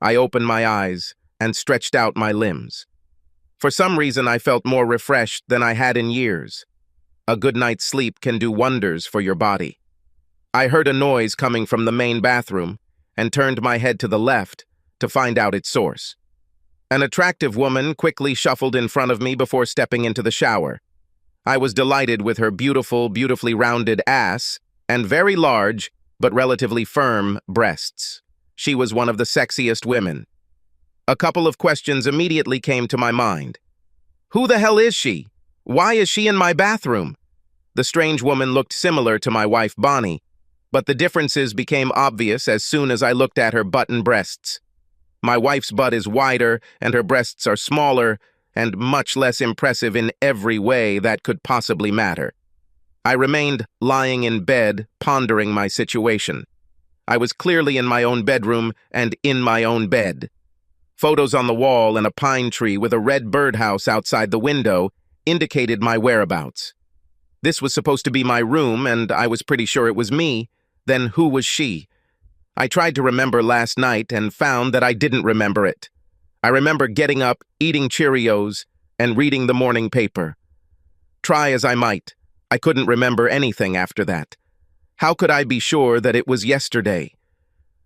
I opened my eyes and stretched out my limbs. For some reason, I felt more refreshed than I had in years. A good night's sleep can do wonders for your body. I heard a noise coming from the main bathroom and turned my head to the left to find out its source. An attractive woman quickly shuffled in front of me before stepping into the shower. I was delighted with her beautifully rounded ass and very large, but relatively firm, breasts. She was one of the sexiest women. A couple of questions immediately came to my mind. Who the hell is she? Why is she in my bathroom? The strange woman looked similar to my wife Bonnie, but the differences became obvious as soon as I looked at her butt and breasts. My wife's butt is wider and her breasts are smaller and much less impressive in every way that could possibly matter. I remained lying in bed, pondering my situation. I was clearly in my own bedroom and in my own bed. Photos on the wall and a pine tree with a red birdhouse outside the window indicated my whereabouts. This was supposed to be my room, and I was pretty sure it was me. Then who was she? I tried to remember last night and found that I didn't remember it. I remember getting up, eating Cheerios, and reading the morning paper. Try as I might, I couldn't remember anything after that. How could I be sure that it was yesterday?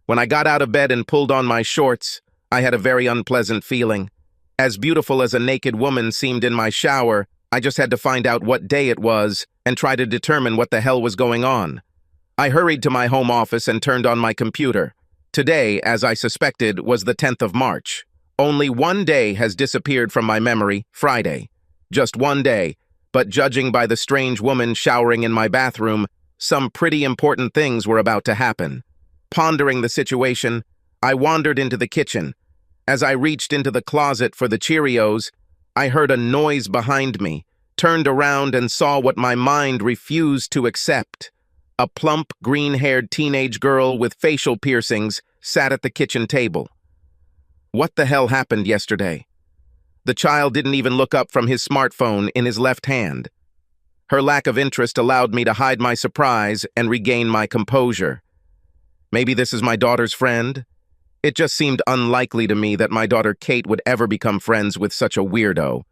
When I got out of bed and pulled on my shorts, I had a very unpleasant feeling. As beautiful as a naked woman seemed in my shower, I just had to find out what day it was and try to determine what the hell was going on. I hurried to my home office and turned on my computer. Today, as I suspected, was the 10th of March. Only one day has disappeared from my memory, Friday. Just one day, but judging by the strange woman showering in my bathroom, some pretty important things were about to happen. Pondering the situation, I wandered into the kitchen. As I reached into the closet for the Cheerios, I heard a noise behind me, turned around and saw what my mind refused to accept. A plump, green-haired teenage girl with facial piercings sat at the kitchen table. What the hell happened yesterday? The child didn't even look up from his smartphone in his left hand. Her lack of interest allowed me to hide my surprise and regain my composure. Maybe this is my daughter's friend? It just seemed unlikely to me that my daughter Kate would ever become friends with such a weirdo.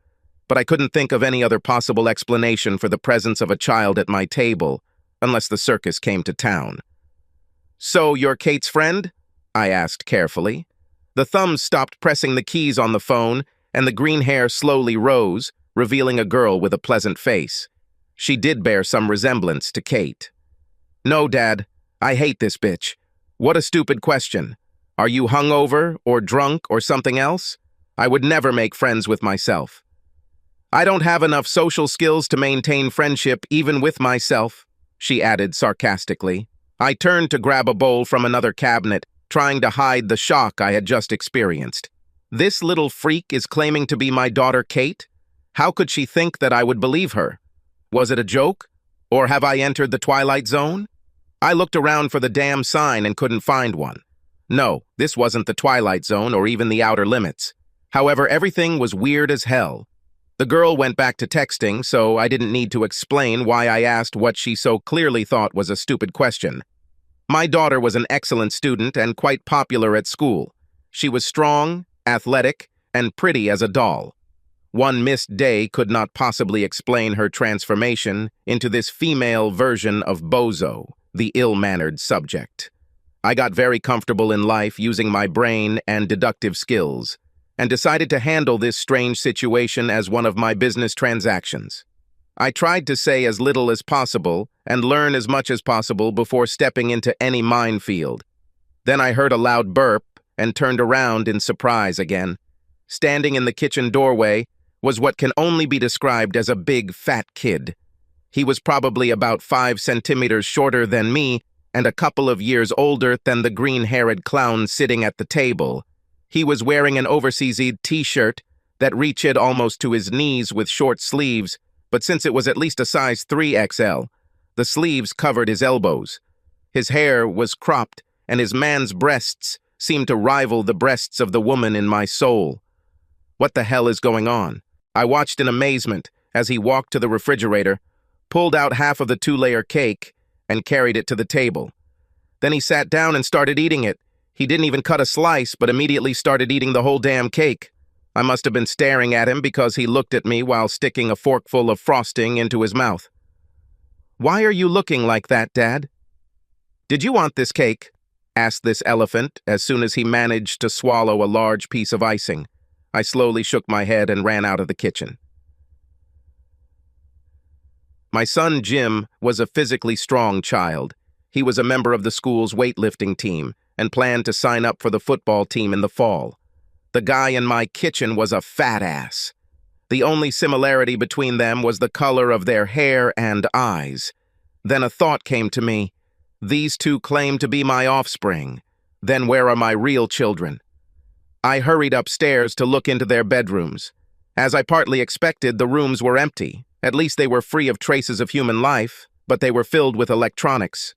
But I couldn't think of any other possible explanation for the presence of a child at my table, unless the circus came to town. "So, you're Kate's friend?" I asked carefully. The thumbs stopped pressing the keys on the phone, and the green hair slowly rose, revealing a girl with a pleasant face. She did bear some resemblance to Kate. "No, Dad. I hate this bitch. What a stupid question. Are you hungover, or drunk, or something else? I would never make friends with myself. I don't have enough social skills to maintain friendship even with myself," she added sarcastically. I turned to grab a bowl from another cabinet, trying to hide the shock I had just experienced. This little freak is claiming to be my daughter Kate? How could she think that I would believe her? Was it a joke? Or have I entered the Twilight Zone? I looked around for the damn sign and couldn't find one. No, this wasn't the Twilight Zone or even the Outer Limits. However, everything was weird as hell. The girl went back to texting, so I didn't need to explain why I asked what she so clearly thought was a stupid question. My daughter was an excellent student and quite popular at school. She was strong, athletic, and pretty as a doll. One missed day could not possibly explain her transformation into this female version of Bozo, the ill-mannered subject. I got very comfortable in life using my brain and deductive skills, and decided to handle this strange situation as one of my business transactions. I tried to say as little as possible and learn as much as possible before stepping into any minefield. Then I heard a loud burp and turned around in surprise again. Standing in the kitchen doorway was what can only be described as a big, fat kid. He was probably about 5 centimeters shorter than me and a couple of years older than the green-haired clown sitting at the table. He was wearing an oversized t-shirt that reached almost to his knees with short sleeves, but since it was at least a size 3XL, the sleeves covered his elbows. His hair was cropped, and his man's breasts seemed to rival the breasts of the woman in my soul. What the hell is going on? I watched in amazement as he walked to the refrigerator, pulled out half of the 2-layer cake, and carried it to the table. Then he sat down and started eating it, He didn't even cut a slice, but immediately started eating the whole damn cake. I must have been staring at him because he looked at me while sticking a forkful of frosting into his mouth. "Why are you looking like that, Dad?" "Did you want this cake?" asked this elephant as soon as he managed to swallow a large piece of icing. I slowly shook my head and ran out of the kitchen. My son Jim was a physically strong child. He was a member of the school's weightlifting team and planned to sign up for the football team in the fall. The guy in my kitchen was a fat ass. The only similarity between them was the color of their hair and eyes. Then a thought came to me. These two claim to be my offspring. Then where are my real children? I hurried upstairs to look into their bedrooms. As I partly expected, the rooms were empty. At least they were free of traces of human life, but they were filled with electronics.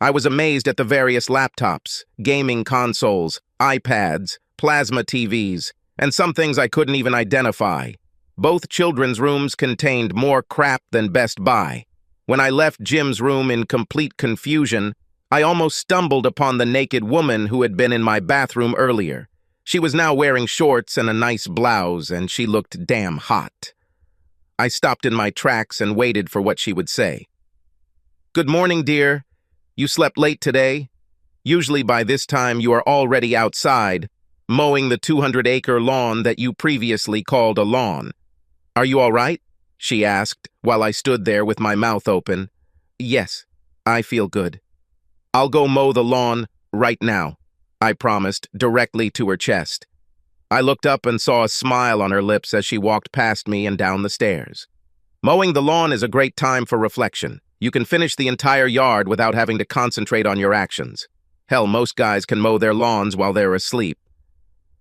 I was amazed at the various laptops, gaming consoles, iPads, plasma TVs, and some things I couldn't even identify. Both children's rooms contained more crap than Best Buy. When I left Jim's room in complete confusion, I almost stumbled upon the naked woman who had been in my bathroom earlier. She was now wearing shorts and a nice blouse, and she looked damn hot. I stopped in my tracks and waited for what she would say. "Good morning, dear. You slept late today? Usually by this time you are already outside, mowing the 200-acre lawn that you previously called a lawn. Are you all right?" she asked, while I stood there with my mouth open. "Yes, I feel good. I'll go mow the lawn right now," I promised, directly to her chest. I looked up and saw a smile on her lips as she walked past me and down the stairs. Mowing the lawn is a great time for reflection. You can finish the entire yard without having to concentrate on your actions. Hell, most guys can mow their lawns while they're asleep.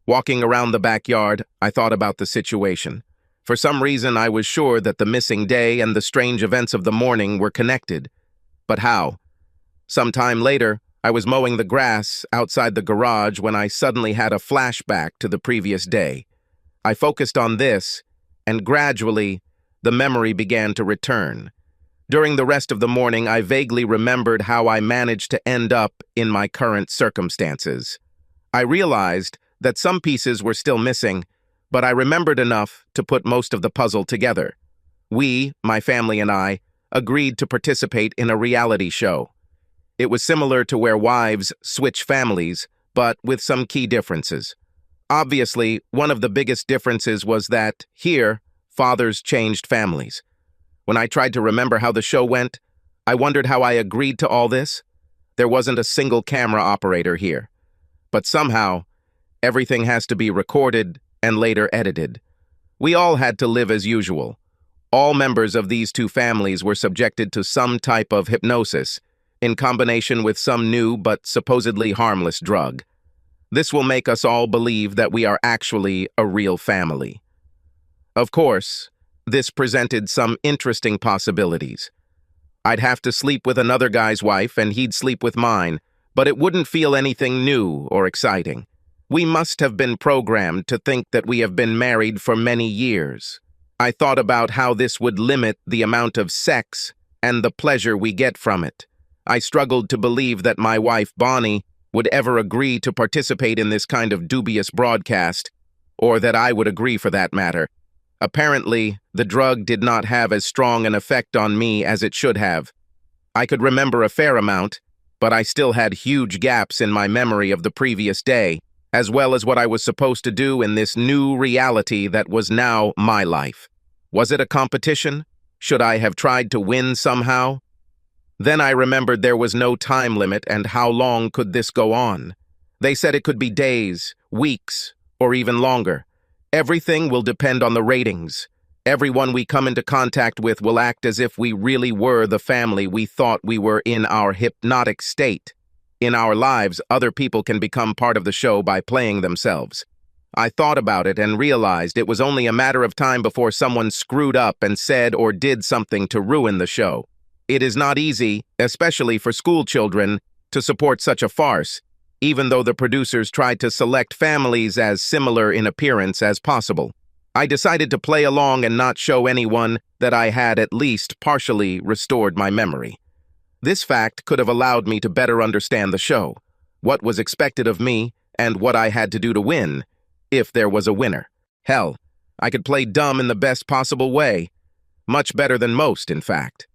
Walking around the backyard, I thought about the situation. For some reason, I was sure that the missing day and the strange events of the morning were connected. But how? Some time later, I was mowing the grass outside the garage when I suddenly had a flashback to the previous day. I focused on this, and gradually, the memory began to return. During the rest of the morning, I vaguely remembered how I managed to end up in my current circumstances. I realized that some pieces were still missing, but I remembered enough to put most of the puzzle together. We, my family and I, agreed to participate in a reality show. It was similar to where wives switch families, but with some key differences. Obviously, one of the biggest differences was that, here, fathers changed families. When I tried to remember how the show went, I wondered how I agreed to all this. There wasn't a single camera operator here. But somehow, everything has to be recorded and later edited. We all had to live as usual. All members of these two families were subjected to some type of hypnosis, in combination with some new but supposedly harmless drug. This will make us all believe that we are actually a real family. Of course, this presented some interesting possibilities. I'd have to sleep with another guy's wife and he'd sleep with mine, but it wouldn't feel anything new or exciting. We must have been programmed to think that we have been married for many years. I thought about how this would limit the amount of sex and the pleasure we get from it. I struggled to believe that my wife, Bonnie, would ever agree to participate in this kind of dubious broadcast, or that I would agree for that matter. Apparently, the drug did not have as strong an effect on me as it should have. I could remember a fair amount, but I still had huge gaps in my memory of the previous day, as well as what I was supposed to do in this new reality that was now my life. Was it a competition? Should I have tried to win somehow? Then I remembered there was no time limit, and how long could this go on? They said it could be days, weeks, or even longer. Everything will depend on the ratings. Everyone we come into contact with will act as if we really were the family we thought we were in our hypnotic state. In our lives, other people can become part of the show by playing themselves. I thought about it and realized it was only a matter of time before someone screwed up and said or did something to ruin the show. It is not easy, especially for school children, to support such a farce, even though the producers tried to select families as similar in appearance as possible. I decided to play along and not show anyone that I had at least partially restored my memory. This fact could have allowed me to better understand the show. what was expected of me, and what I had to do to win, if there was a winner. Hell, I could play dumb in the best possible way. Much better than most, in fact.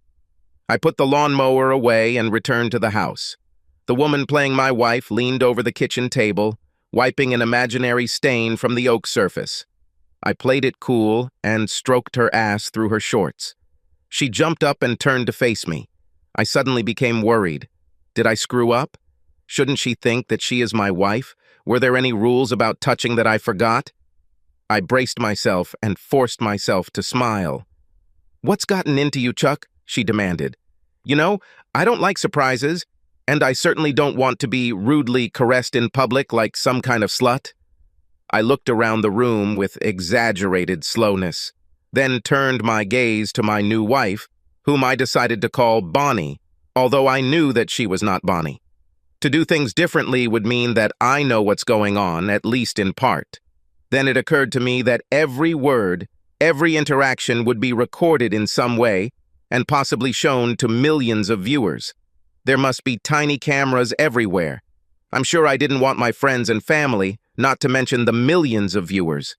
I put the lawnmower away and returned to the house. The woman playing my wife leaned over the kitchen table, wiping an imaginary stain from the oak surface. I played it cool and stroked her ass through her shorts. She jumped up and turned to face me. I suddenly became worried. Did I screw up? Shouldn't she think that she is my wife? Were there any rules about touching that I forgot? I braced myself and forced myself to smile. "What's gotten into you, Chuck?" she demanded. "You know, I don't like surprises, and I certainly don't want to be rudely caressed in public like some kind of slut." I looked around the room with exaggerated slowness, then turned my gaze to my new wife, whom I decided to call Bonnie, although I knew that she was not Bonnie. To do things differently would mean that I know what's going on, at least in part. Then it occurred to me that every word, every interaction would be recorded in some way and possibly shown to millions of viewers. There must be tiny cameras everywhere. I'm sure I didn't want my friends and family, not to mention the millions of viewers,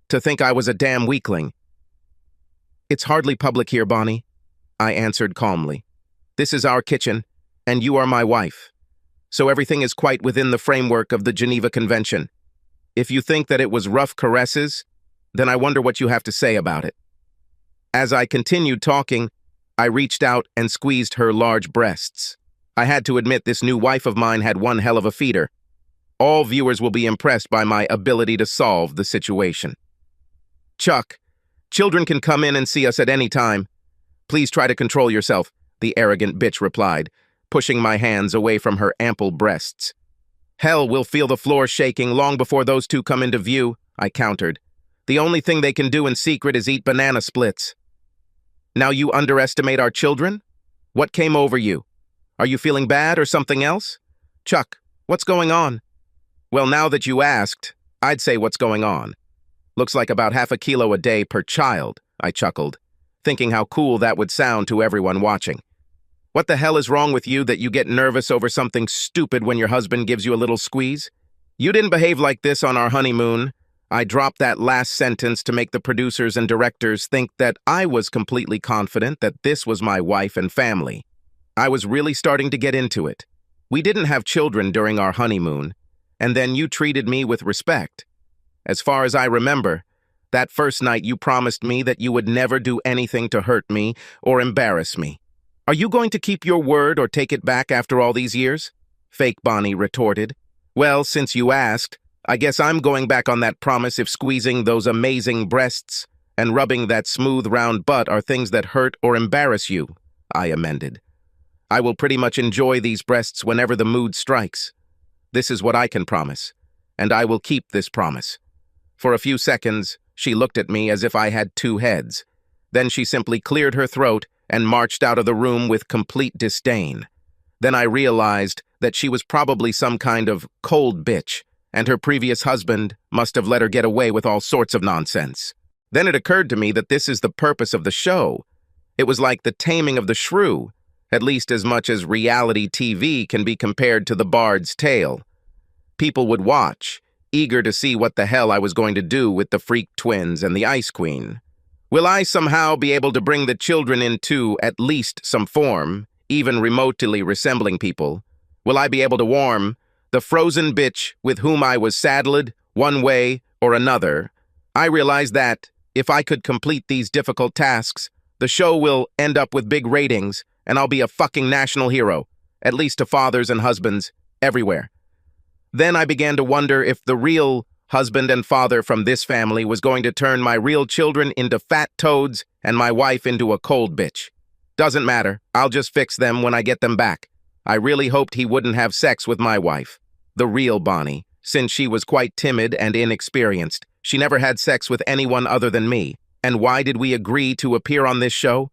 to think I was a damn weakling. "It's hardly public here, Bonnie," I answered calmly. "This is our kitchen, and you are my wife. So everything is quite within the framework of the Geneva Convention. If you think that it was rough caresses, then I wonder what you have to say about it." As I continued talking, I reached out and squeezed her large breasts. I had to admit this new wife of mine had one hell of a feeder. All viewers will be impressed by my ability to solve the situation. "Chuck, children can come in and see us at any time. Please try to control yourself," the arrogant bitch replied, pushing my hands away from her ample breasts. "Hell, we'll feel the floor shaking long before those two come into view," I countered. "The only thing they can do in secret is eat banana splits." "Now you underestimate our children? What came over you? Are you feeling bad or something else? Chuck, what's going on?" "Well, now that you asked, I'd say what's going on. Looks like about half a kilo a day per child," I chuckled, thinking how cool that would sound to everyone watching. "What the hell is wrong with you that you get nervous over something stupid when your husband gives you a little squeeze? You didn't behave like this on our honeymoon." I dropped that last sentence to make the producers and directors think that I was completely confident that this was my wife and family. I was really starting to get into it. We didn't have children during our honeymoon, and then you treated me with respect. As far as I remember, that first night you promised me that you would never do anything to hurt me or embarrass me. Are you going to keep your word or take it back after all these years?" Fake Bonnie retorted. "Well, since you asked, I guess I'm going back on that promise if squeezing those amazing breasts and rubbing that smooth round butt are things that hurt or embarrass you," I amended. "I will pretty much enjoy these breasts whenever the mood strikes. This is what I can promise, and I will keep this promise." For a few seconds, she looked at me as if I had two heads. Then she simply cleared her throat and marched out of the room with complete disdain. Then I realized that she was probably some kind of cold bitch, and her previous husband must have let her get away with all sorts of nonsense. Then it occurred to me that this is the purpose of the show. It was like the taming of the shrew, at least as much as reality TV can be compared to the Bard's Tale. People would watch, eager to see what the hell I was going to do with the freak twins and the Ice Queen. Will I somehow be able to bring the children into at least some form, even remotely resembling people? Will I be able to warm the frozen bitch with whom I was saddled one way or another? I realized that, if I could complete these difficult tasks, the show will end up with big ratings, and I'll be a fucking national hero, at least to fathers and husbands everywhere. Then I began to wonder if the real husband and father from this family was going to turn my real children into fat toads and my wife into a cold bitch. Doesn't matter, I'll just fix them when I get them back. I really hoped he wouldn't have sex with my wife, the real Bonnie, since she was quite timid and inexperienced. She never had sex with anyone other than me. And why did we agree to appear on this show?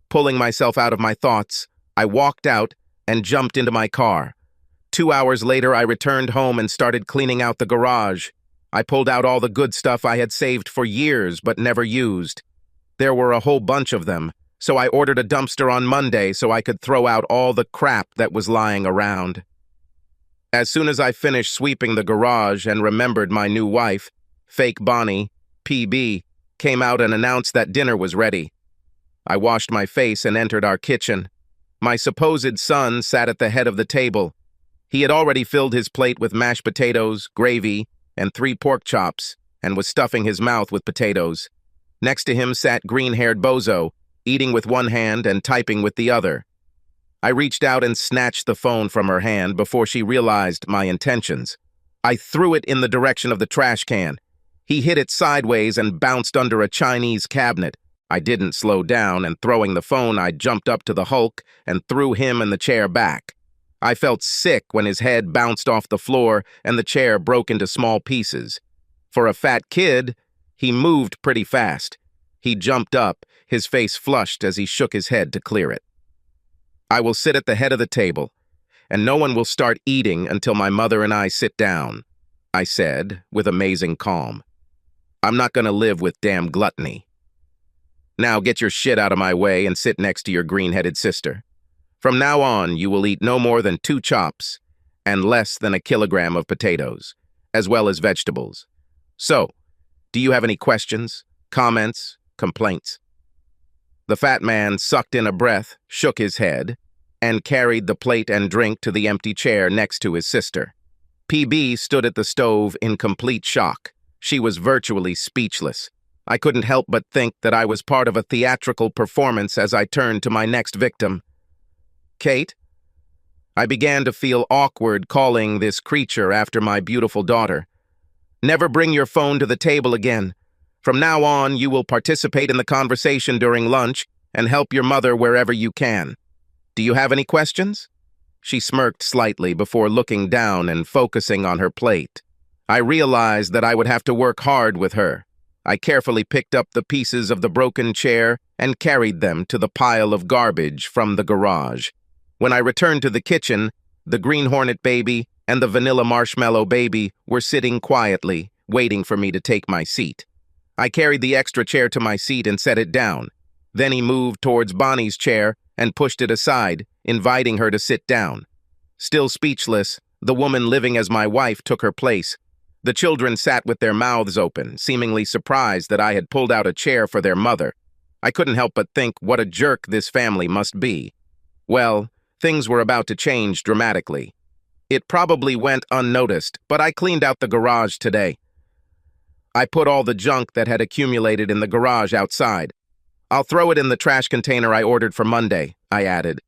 Pulling myself out of my thoughts, I walked out and jumped into my car. 2 hours later, I returned home and started cleaning out the garage. I pulled out all the good stuff I had saved for years but never used. There were a whole bunch of them, so I ordered a dumpster on Monday so I could throw out all the crap that was lying around. As soon as I finished sweeping the garage and remembered my new wife, fake Bonnie, PB, came out and announced that dinner was ready. I washed my face and entered our kitchen. My supposed son sat at the head of the table. He had already filled his plate with mashed potatoes, gravy, and 3 pork chops, and was stuffing his mouth with potatoes. Next to him sat green-haired Bozo, eating with one hand and typing with the other. I reached out and snatched the phone from her hand before she realized my intentions. I threw it in the direction of the trash can. He hit it sideways and bounced under a Chinese cabinet. I didn't slow down, and throwing the phone, I jumped up to the Hulk and threw him and the chair back. I felt sick when his head bounced off the floor and the chair broke into small pieces. For a fat kid, he moved pretty fast. He jumped up, his face flushed as he shook his head to clear it. I will sit at the head of the table, and no one will start eating until my mother and I sit down, I said with amazing calm. I'm not going to live with damn gluttony. Now get your shit out of my way and sit next to your green-headed sister. From now on, you will eat no more than 2 chops and less than 1 kilogram of potatoes, as well as vegetables. So, do you have any questions, comments, complaints? The fat man sucked in a breath, shook his head, and carried the plate and drink to the empty chair next to his sister. PB stood at the stove in complete shock. She was virtually speechless. I couldn't help but think that I was part of a theatrical performance as I turned to my next victim. Kate? I began to feel awkward calling this creature after my beautiful daughter. Never bring your phone to the table again. From now on, you will participate in the conversation during lunch and help your mother wherever you can. Do you have any questions? She smirked slightly before looking down and focusing on her plate. I realized that I would have to work hard with her. I carefully picked up the pieces of the broken chair and carried them to the pile of garbage from the garage. When I returned to the kitchen, the Green Hornet baby and the Vanilla Marshmallow baby were sitting quietly, waiting for me to take my seat. I carried the extra chair to my seat and set it down. Then he moved towards Bonnie's chair and pushed it aside, inviting her to sit down. Still speechless, the woman living as my wife took her place. The children sat with their mouths open, seemingly surprised that I had pulled out a chair for their mother. I couldn't help but think what a jerk this family must be. Well, things were about to change dramatically. It probably went unnoticed, but I cleaned out the garage today. I put all the junk that had accumulated in the garage outside. I'll throw it in the trash container I ordered for Monday, I added.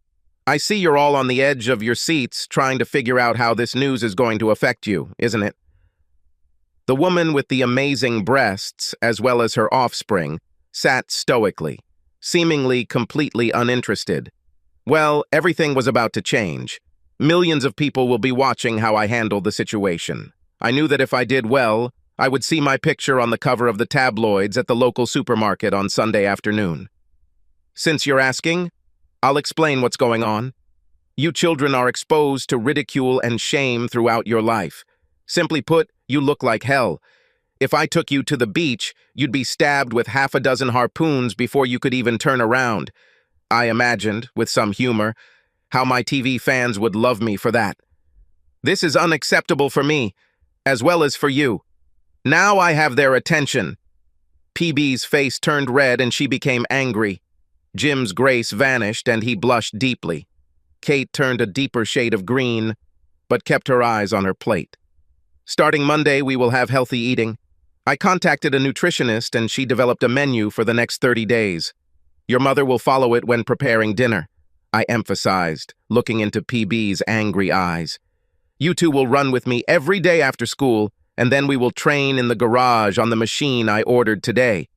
I see you're all on the edge of your seats trying to figure out how this news is going to affect you, isn't it? The woman with the amazing breasts, as well as her offspring, sat stoically, seemingly completely uninterested. Well, everything was about to change. Millions of people will be watching how I handle the situation. I knew that if I did well, I would see my picture on the cover of the tabloids at the local supermarket on Sunday afternoon. Since you're asking, I'll explain what's going on. You children are exposed to ridicule and shame throughout your life. Simply put, you look like hell. If I took you to the beach, you'd be stabbed with 6 harpoons before you could even turn around. I imagined, with some humor, how my TV fans would love me for that. This is unacceptable for me, as well as for you. Now I have their attention. PB's face turned red and she became angry. Jim's grace vanished and he blushed deeply. Kate turned a deeper shade of green, but kept her eyes on her plate. Starting Monday, we will have healthy eating. I contacted a nutritionist and she developed a menu for the next 30 days. Your mother will follow it when preparing dinner, I emphasized, looking into PB's angry eyes. You two will run with me every day after school, and then we will train in the garage on the machine I ordered today.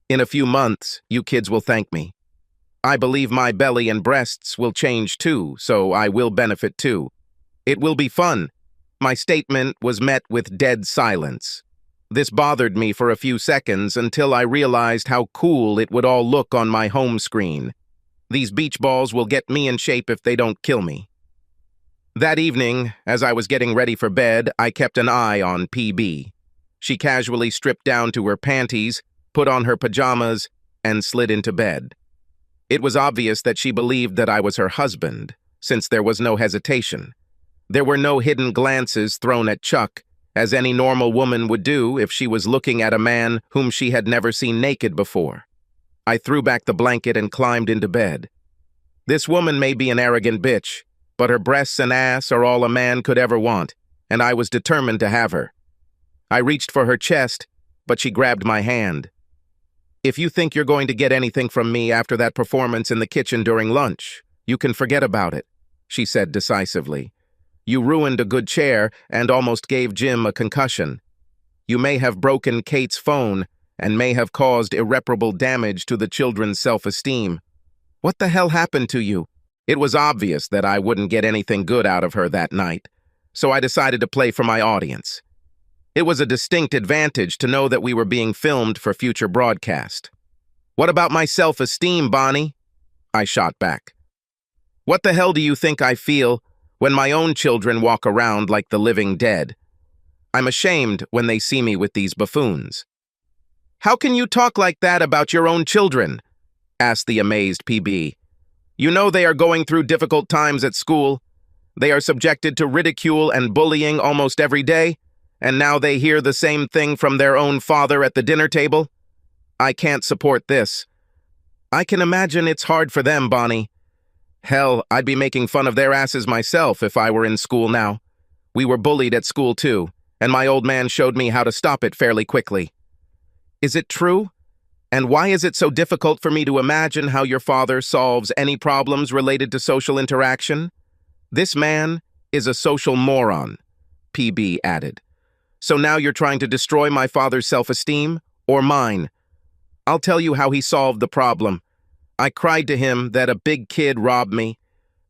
In a few months, you kids will thank me. I believe my belly and breasts will change too, so I will benefit too. It will be fun. My statement was met with dead silence. This bothered me for a few seconds until I realized how cool it would all look on my home screen. These beach balls will get me in shape if they don't kill me. That evening, as I was getting ready for bed, I kept an eye on PB. She casually stripped down to her panties, put on her pajamas, and slid into bed. It was obvious that she believed that I was her husband, since there was no hesitation. There were no hidden glances thrown at Chuck, as any normal woman would do if she was looking at a man whom she had never seen naked before. I threw back the blanket and climbed into bed. This woman may be an arrogant bitch, but her breasts and ass are all a man could ever want, and I was determined to have her. I reached for her chest, but she grabbed my hand. "If you think you're going to get anything from me after that performance in the kitchen during lunch, you can forget about it," she said decisively. "You ruined a good chair and almost gave Jim a concussion. You may have broken Kate's phone and may have caused irreparable damage to the children's self-esteem. What the hell happened to you?" It was obvious that I wouldn't get anything good out of her that night, so I decided to play for my audience. It was a distinct advantage to know that we were being filmed for future broadcast. "What about my self-esteem, Bonnie?" I shot back. "What the hell do you think I feel when my own children walk around like the living dead? I'm ashamed when they see me with these buffoons." "How can you talk like that about your own children?" asked the amazed PB. "You know they are going through difficult times at school. They are subjected to ridicule and bullying almost every day, and now they hear the same thing from their own father at the dinner table. I can't support this." "I can imagine it's hard for them, Bonnie. Hell, I'd be making fun of their asses myself if I were in school now. We were bullied at school too, and my old man showed me how to stop it fairly quickly." "Is it true? And why is it so difficult for me to imagine how your father solves any problems related to social interaction? This man is a social moron," PB added. "So now you're trying to destroy my father's self-esteem, or mine? I'll tell you how he solved the problem. I cried to him that a big kid robbed me.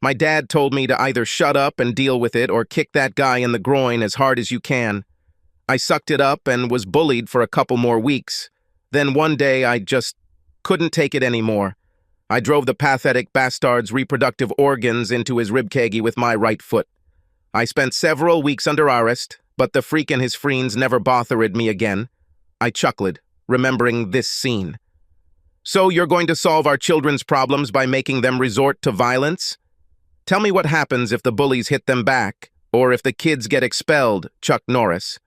My dad told me to either shut up and deal with it or kick that guy in the groin as hard as you can. I sucked it up and was bullied for a couple more weeks. Then one day I just couldn't take it anymore. I drove the pathetic bastard's reproductive organs into his ribcage with my right foot. I spent several weeks under arrest, but the freak and his friends never bothered me again." I chuckled, remembering this scene. "So you're going to solve our children's problems by making them resort to violence? Tell me what happens if the bullies hit them back, or if the kids get expelled, Chuck Norris.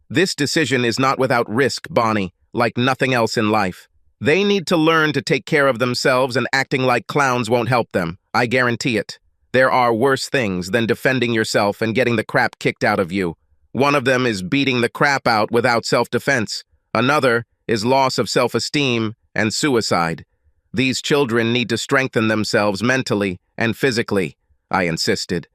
This decision is not without risk, Bonnie, like nothing else in life. They need to learn to take care of themselves, and acting like clowns won't help them. I guarantee it. There are worse things than defending yourself and getting the crap kicked out of you. One of them is beating the crap out without self-defense. Another is loss of self-esteem and suicide. These children need to strengthen themselves mentally and physically," I insisted.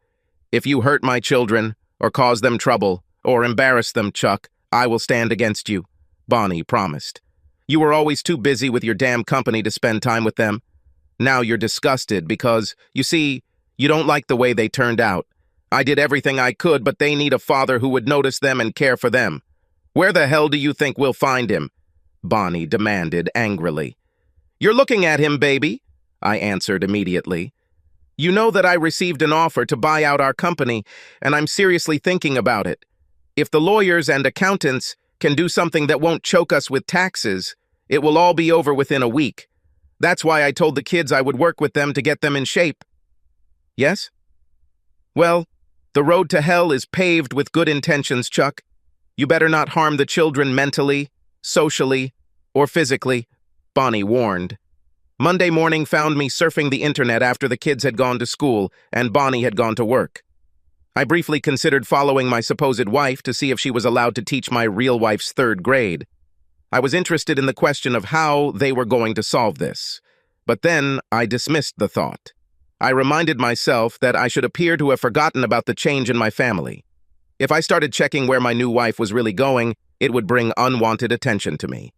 "If you hurt my children, or cause them trouble, or embarrass them, Chuck, I will stand against you," Bonnie promised. "You were always too busy with your damn company to spend time with them. Now you're disgusted because, you see, you don't like the way they turned out. I did everything I could, but they need a father who would notice them and care for them. Where the hell do you think we'll find him?" Bonnie demanded angrily. "You're looking at him, baby," I answered immediately. "You know that I received an offer to buy out our company, and I'm seriously thinking about it. If the lawyers and accountants can do something that won't choke us with taxes, it will all be over within a week. That's why I told the kids I would work with them to get them in shape." "Yes? Well, the road to hell is paved with good intentions, Chuck. You better not harm the children mentally, socially, or physically," Bonnie warned. Monday morning found me surfing the internet after the kids had gone to school and Bonnie had gone to work. I briefly considered following my supposed wife to see if she was allowed to teach my real wife's 3rd grade. I was interested in the question of how they were going to solve this. But then I dismissed the thought. I reminded myself that I should appear to have forgotten about the change in my family. If I started checking where my new wife was really going, it would bring unwanted attention to me.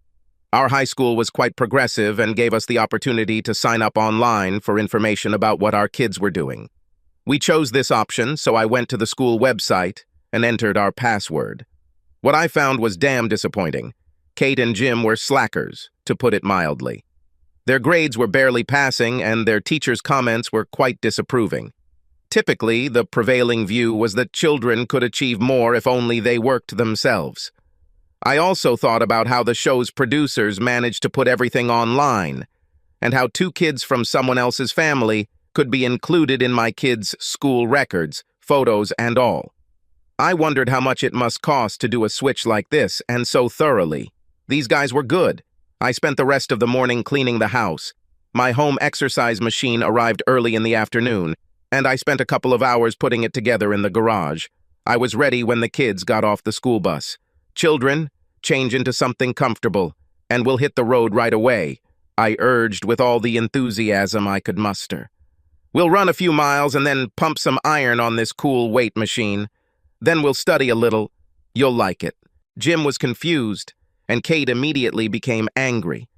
Our high school was quite progressive and gave us the opportunity to sign up online for information about what our kids were doing. We chose this option, so I went to the school website and entered our password. What I found was damn disappointing. Kate and Jim were slackers, to put it mildly. Their grades were barely passing, and their teachers' comments were quite disapproving. Typically, the prevailing view was that children could achieve more if only they worked themselves. I also thought about how the show's producers managed to put everything online, and how 2 kids from someone else's family could be included in my kids' school records, photos and all. I wondered how much it must cost to do a switch like this, and so thoroughly. These guys were good. I spent the rest of the morning cleaning the house. My home exercise machine arrived early in the afternoon, and I spent a couple of hours putting it together in the garage. I was ready when the kids got off the school bus. Children, change into something comfortable, and we'll hit the road right away, I urged with all the enthusiasm I could muster. We'll run a few miles and then pump some iron on this cool weight machine. Then we'll study a little. You'll like it. Jim was confused, and Kate immediately became angry.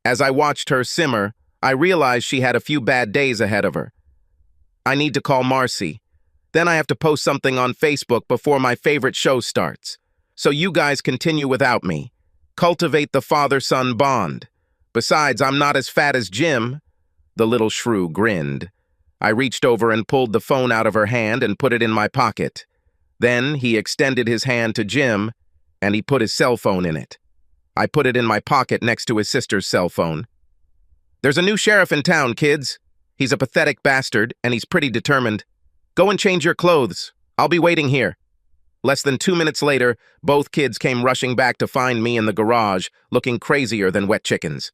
As I watched her simmer, I realized she had a few bad days ahead of her. I need to call Marcy. Then I have to post something on Facebook before my favorite show starts. So you guys continue without me. Cultivate the father-son bond. Besides, I'm not as fat as Jim. The little shrew grinned. I reached over and pulled the phone out of her hand and put it in my pocket. Then he extended his hand to Jim, and he put his cell phone in it. I put it in my pocket next to his sister's cell phone. There's a new sheriff in town, kids. He's a pathetic bastard, and he's pretty determined. Go and change your clothes. I'll be waiting here. Less than 2 minutes later, both kids came rushing back to find me in the garage, looking crazier than wet chickens.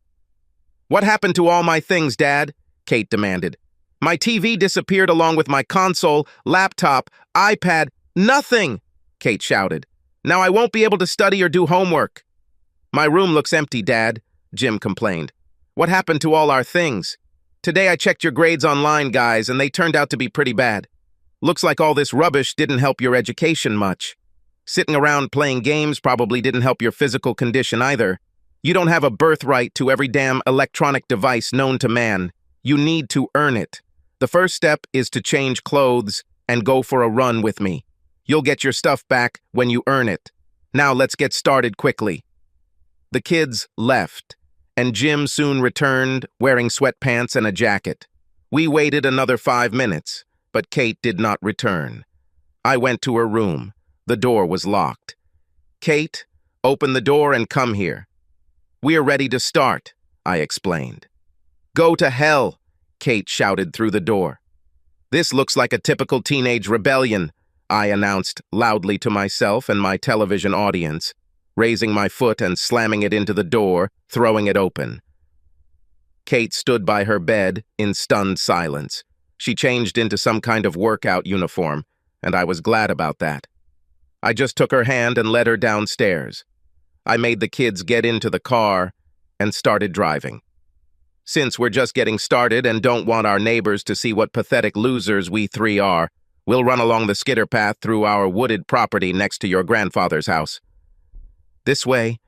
What happened to all my things, Dad? Kate demanded. My TV disappeared along with my console, laptop, iPad, nothing, Kate shouted. Now I won't be able to study or do homework. My room looks empty, Dad, Jim complained. What happened to all our things? Today I checked your grades online, guys, and they turned out to be pretty bad. Looks like all this rubbish didn't help your education much. Sitting around playing games probably didn't help your physical condition either. You don't have a birthright to every damn electronic device known to man. You need to earn it. The first step is to change clothes and go for a run with me. You'll get your stuff back when you earn it. Now let's get started quickly. The kids left, and Jim soon returned wearing sweatpants and a jacket. We waited another 5 minutes, but Kate did not return. I went to her room. The door was locked. Kate, open the door and come here. We're ready to start, I explained. Go to hell, Kate shouted through the door. This looks like a typical teenage rebellion, I announced loudly to myself and my television audience, raising my foot and slamming it into the door, throwing it open. Kate stood by her bed in stunned silence. She changed into some kind of workout uniform, and I was glad about that. I just took her hand and led her downstairs. I made the kids get into the car and started driving. Since we're just getting started and don't want our neighbors to see what pathetic losers we three are, we'll run along the skidder path through our wooded property next to your grandfather's house. This way,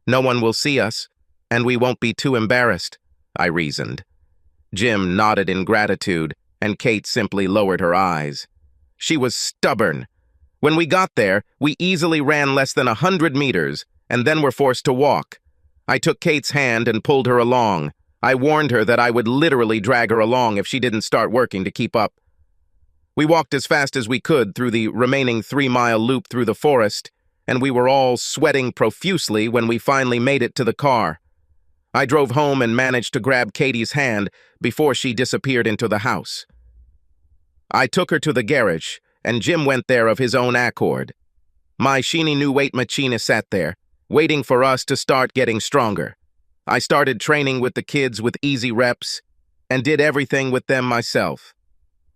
no one will see us, and we won't be too embarrassed, I reasoned. Jim nodded in gratitude, and Kate simply lowered her eyes. She was stubborn. When we got there, we easily ran less than 100 meters, and then were forced to walk. I took Kate's hand and pulled her along. I warned her that I would literally drag her along if she didn't start working to keep up. We walked as fast as we could through the remaining 3-mile loop through the forest, and we were all sweating profusely when we finally made it to the car. I drove home and managed to grab Katie's hand before she disappeared into the house. I took her to the garage, and Jim went there of his own accord. My sheeny new weight machine sat there, waiting for us to start getting stronger. I started training with the kids with easy reps and did everything with them myself.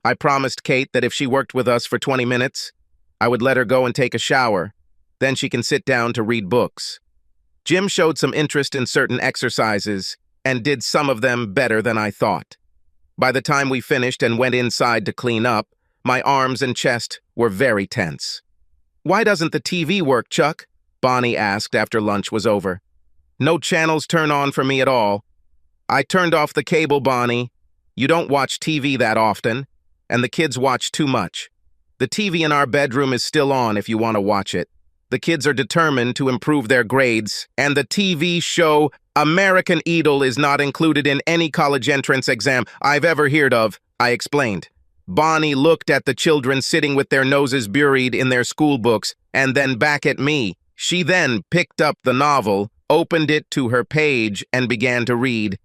I promised Kate that if she worked with us for 20 minutes, I would let her go and take a shower. Then she can sit down to read books. Jim showed some interest in certain exercises and did some of them better than I thought. By the time we finished and went inside to clean up, my arms and chest were very tense. Why doesn't the TV work, Chuck? Bonnie asked after lunch was over. No channels turn on for me at all. I turned off the cable, Bonnie. You don't watch TV that often, and the kids watch too much. The TV in our bedroom is still on if you want to watch it. The kids are determined to improve their grades, and the TV show American Idol is not included in any college entrance exam I've ever heard of, I explained. Bonnie looked at the children sitting with their noses buried in their school books, and then back at me. She then picked up the novel, opened it to her page, and began to read.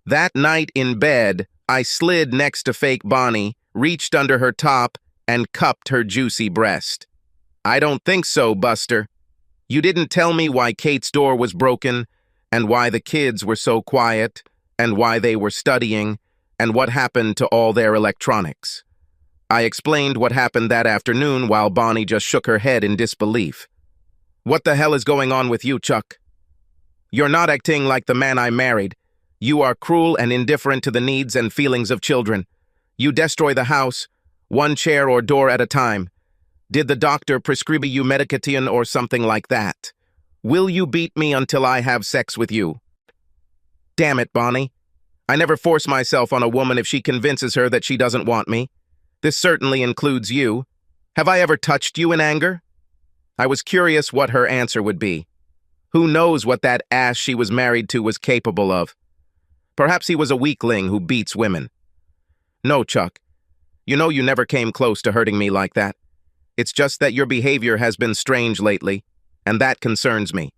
That night in bed, I slid next to fake Bonnie, reached under her top, and cupped her juicy breast. "I don't think so, Buster. You didn't tell me why Kate's door was broken, and why the kids were so quiet, and why they were studying, and what happened to all their electronics." I explained what happened that afternoon while Bonnie just shook her head in disbelief. "What the hell is going on with you, Chuck? You're not acting like the man I married. You are cruel and indifferent to the needs and feelings of children. You destroy the house, one chair or door at a time. Did the doctor prescribe you medication or something like that? Will you beat me until I have sex with you?" "Damn it, Bonnie. I never force myself on a woman if she convinces her that she doesn't want me. This certainly includes you. Have I ever touched you in anger?" I was curious what her answer would be. Who knows what that ass she was married to was capable of? Perhaps he was a weakling who beats women. "No, Chuck. You know you never came close to hurting me like that. It's just that your behavior has been strange lately, and that concerns me.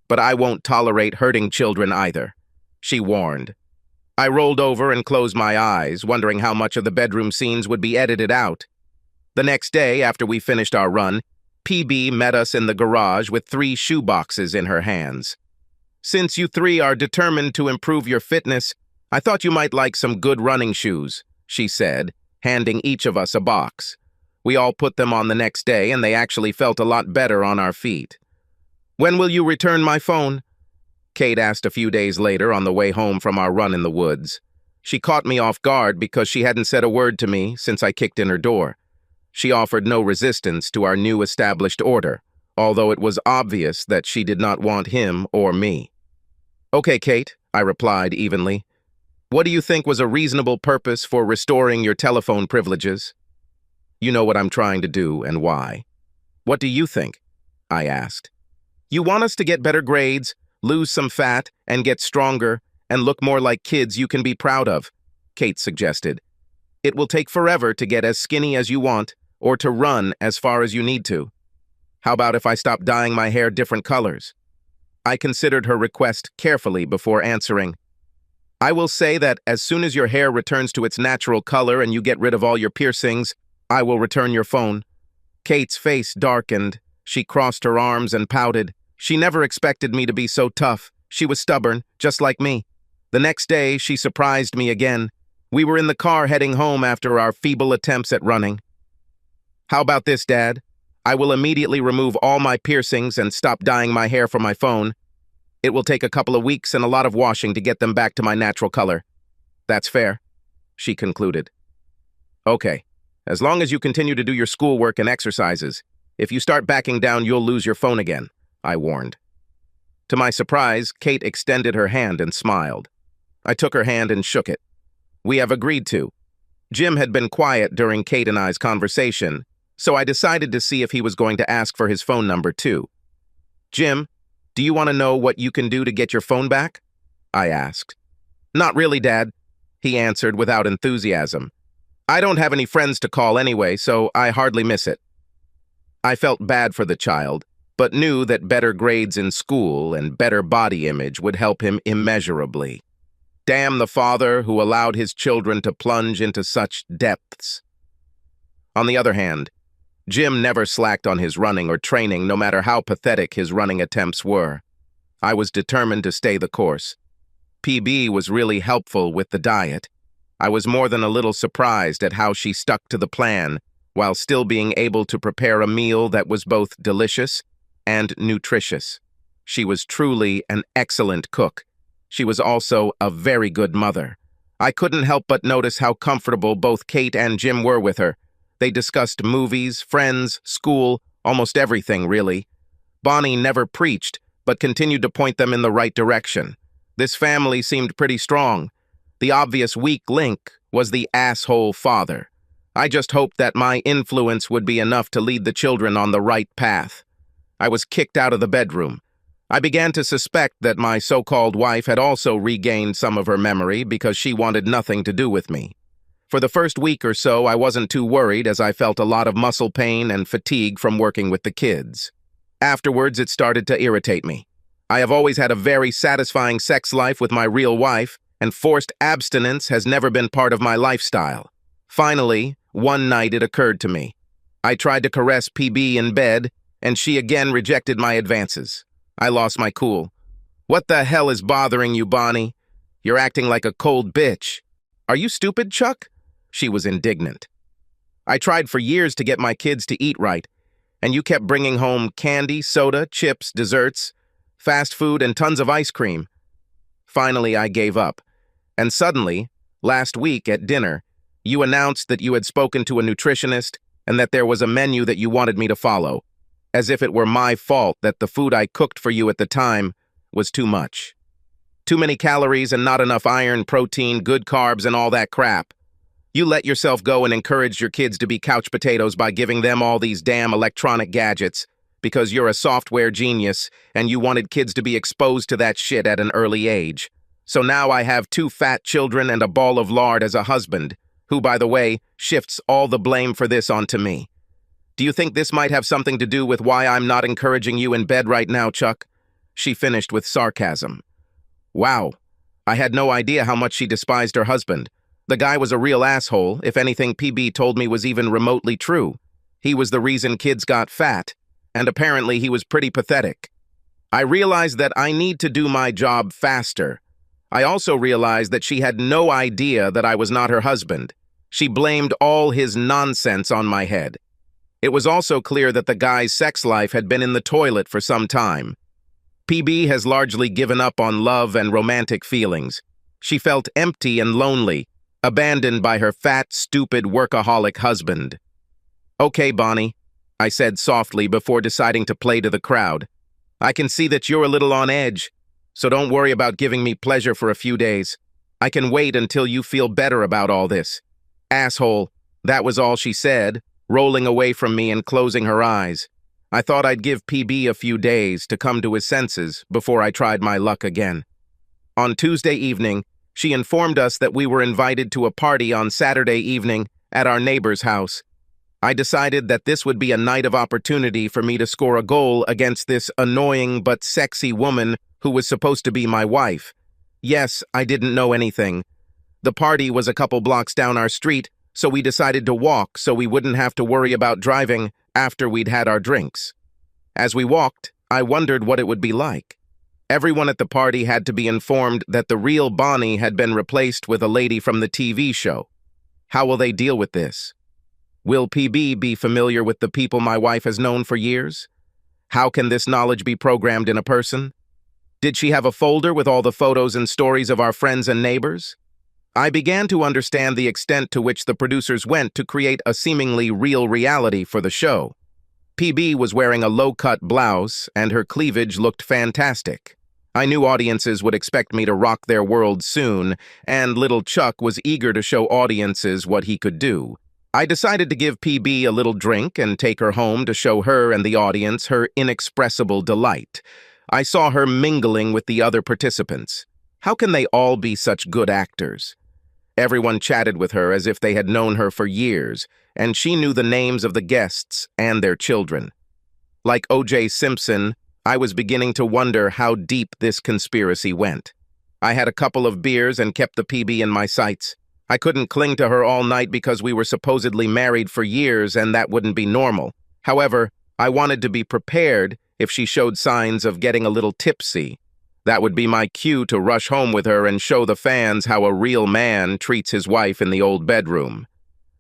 But I won't tolerate hurting children either," she warned. I rolled over and closed my eyes, wondering how much of the bedroom scenes would be edited out. The next day, after we finished our run, PB met us in the garage with 3 shoe boxes in her hands. "Since you 3 are determined to improve your fitness, I thought you might like some good running shoes," she said, handing each of us a box. We all put them on the next day, and they actually felt a lot better on our feet. "When will you return my phone?" Kate asked a few days later on the way home from our run in the woods. She caught me off guard because she hadn't said a word to me since I kicked in her door. She offered no resistance to our new established order, although it was obvious that she did not want him or me. "Okay, Kate," I replied evenly. "What do you think was a reasonable purpose for restoring your telephone privileges?" "You know what I'm trying to do and why. What do you think?" I asked. "You want us to get better grades, lose some fat, and get stronger, and look more like kids you can be proud of," Kate suggested. "It will take forever to get as skinny as you want, or to run as far as you need to. How about if I stop dyeing my hair different colors?" I considered her request carefully before answering. "I will say that as soon as your hair returns to its natural color and you get rid of all your piercings, I will return your phone." Kate's face darkened. She crossed her arms and pouted. She never expected me to be so tough. She was stubborn, just like me. The next day, she surprised me again. We were in the car heading home after our feeble attempts at running. "How about this, Dad? I will immediately remove all my piercings and stop dyeing my hair for my phone. It will take a couple of weeks and a lot of washing to get them back to my natural color." "That's fair," she concluded. "Okay, as long as you continue to do your schoolwork and exercises. If you start backing down, you'll lose your phone again," I warned. To my surprise, Kate extended her hand and smiled. I took her hand and shook it. "We have agreed to." Jim had been quiet during Kate and I's conversation, so I decided to see if he was going to ask for his phone number too. "Jim, do you want to know what you can do to get your phone back?" I asked. "Not really, Dad," he answered without enthusiasm. "I don't have any friends to call anyway, so I hardly miss it." I felt bad for the child, but knew that better grades in school and better body image would help him immeasurably. Damn the father who allowed his children to plunge into such depths. On the other hand, Jim never slacked on his running or training, no matter how pathetic his running attempts were. I was determined to stay the course. PB was really helpful with the diet. I was more than a little surprised at how she stuck to the plan while still being able to prepare a meal that was both delicious and nutritious. She was truly an excellent cook. She was also a very good mother. I couldn't help but notice how comfortable both Kate and Jim were with her. They discussed movies, friends, school, almost everything, really. Bonnie never preached, but continued to point them in the right direction. This family seemed pretty strong. The obvious weak link was the asshole father. I just hoped that my influence would be enough to lead the children on the right path. I was kicked out of the bedroom. I began to suspect that my so-called wife had also regained some of her memory because she wanted nothing to do with me. For the first week or so, I wasn't too worried as I felt a lot of muscle pain and fatigue from working with the kids. Afterwards, it started to irritate me. I have always had a very satisfying sex life with my real wife, and forced abstinence has never been part of my lifestyle. Finally, One night it occurred to me. I tried to caress PB in bed, and she again rejected my advances. I lost my cool. "What the hell is bothering you, Bonnie? You're acting like a cold bitch. Are you stupid, Chuck?" She was indignant. "I tried for years to get my kids to eat right, and you kept bringing home candy, soda, chips, desserts, fast food, and tons of ice cream." Finally, I gave up. And suddenly, last week at dinner, you announced that you had spoken to a nutritionist and that there was a menu that you wanted me to follow, as if it were my fault that the food I cooked for you at the time was too much. Too many calories and not enough iron, protein, good carbs, and all that crap. You let yourself go and encouraged your kids to be couch potatoes by giving them all these damn electronic gadgets because you're a software genius and you wanted kids to be exposed to that shit at an early age. So now I have 2 fat children and a ball of lard as a husband, who, by the way, shifts all the blame for this onto me. Do you think this might have something to do with why I'm not encouraging you in bed right now, Chuck?" She finished with sarcasm. Wow, I had no idea how much she despised her husband. The guy was a real asshole, if anything PB told me was even remotely true. He was the reason kids got fat, and apparently he was pretty pathetic. I realized that I need to do my job faster. I also realized that she had no idea that I was not her husband. She blamed all his nonsense on my head. It was also clear that the guy's sex life had been in the toilet for some time. PB has largely given up on love and romantic feelings. She felt empty and lonely, abandoned by her fat, stupid, workaholic husband. "Okay, Bonnie," I said softly before deciding to play to the crowd. "I can see that you're a little on edge, so don't worry about giving me pleasure for a few days. I can wait until you feel better about all this." "Asshole," that was all she said, rolling away from me and closing her eyes. I thought I'd give PB a few days to come to his senses before I tried my luck again. On Tuesday evening, she informed us that we were invited to a party on Saturday evening at our neighbor's house. I decided that this would be a night of opportunity for me to score a goal against this annoying but sexy woman who was supposed to be my wife. Yes, I didn't know anything. The party was a couple blocks down our street, so we decided to walk so we wouldn't have to worry about driving after we'd had our drinks. As we walked, I wondered what it would be like. Everyone at the party had to be informed that the real Bonnie had been replaced with a lady from the TV show. How will they deal with this? Will PB be familiar with the people my wife has known for years? How can this knowledge be programmed in a person? Did she have a folder with all the photos and stories of our friends and neighbors? I began to understand the extent to which the producers went to create a seemingly real reality for the show. PB was wearing a low-cut blouse, and her cleavage looked fantastic. I knew audiences would expect me to rock their world soon, and little Chuck was eager to show audiences what he could do. I decided to give PB a little drink and take her home to show her and the audience her inexpressible delight. I saw her mingling with the other participants. How can they all be such good actors? Everyone chatted with her as if they had known her for years, and she knew the names of the guests and their children. Like O.J. Simpson, I was beginning to wonder how deep this conspiracy went. I had a couple of beers and kept the PB in my sights. I couldn't cling to her all night because we were supposedly married for years and that wouldn't be normal. However, I wanted to be prepared if she showed signs of getting a little tipsy. That would be my cue to rush home with her and show the fans how a real man treats his wife in the old bedroom.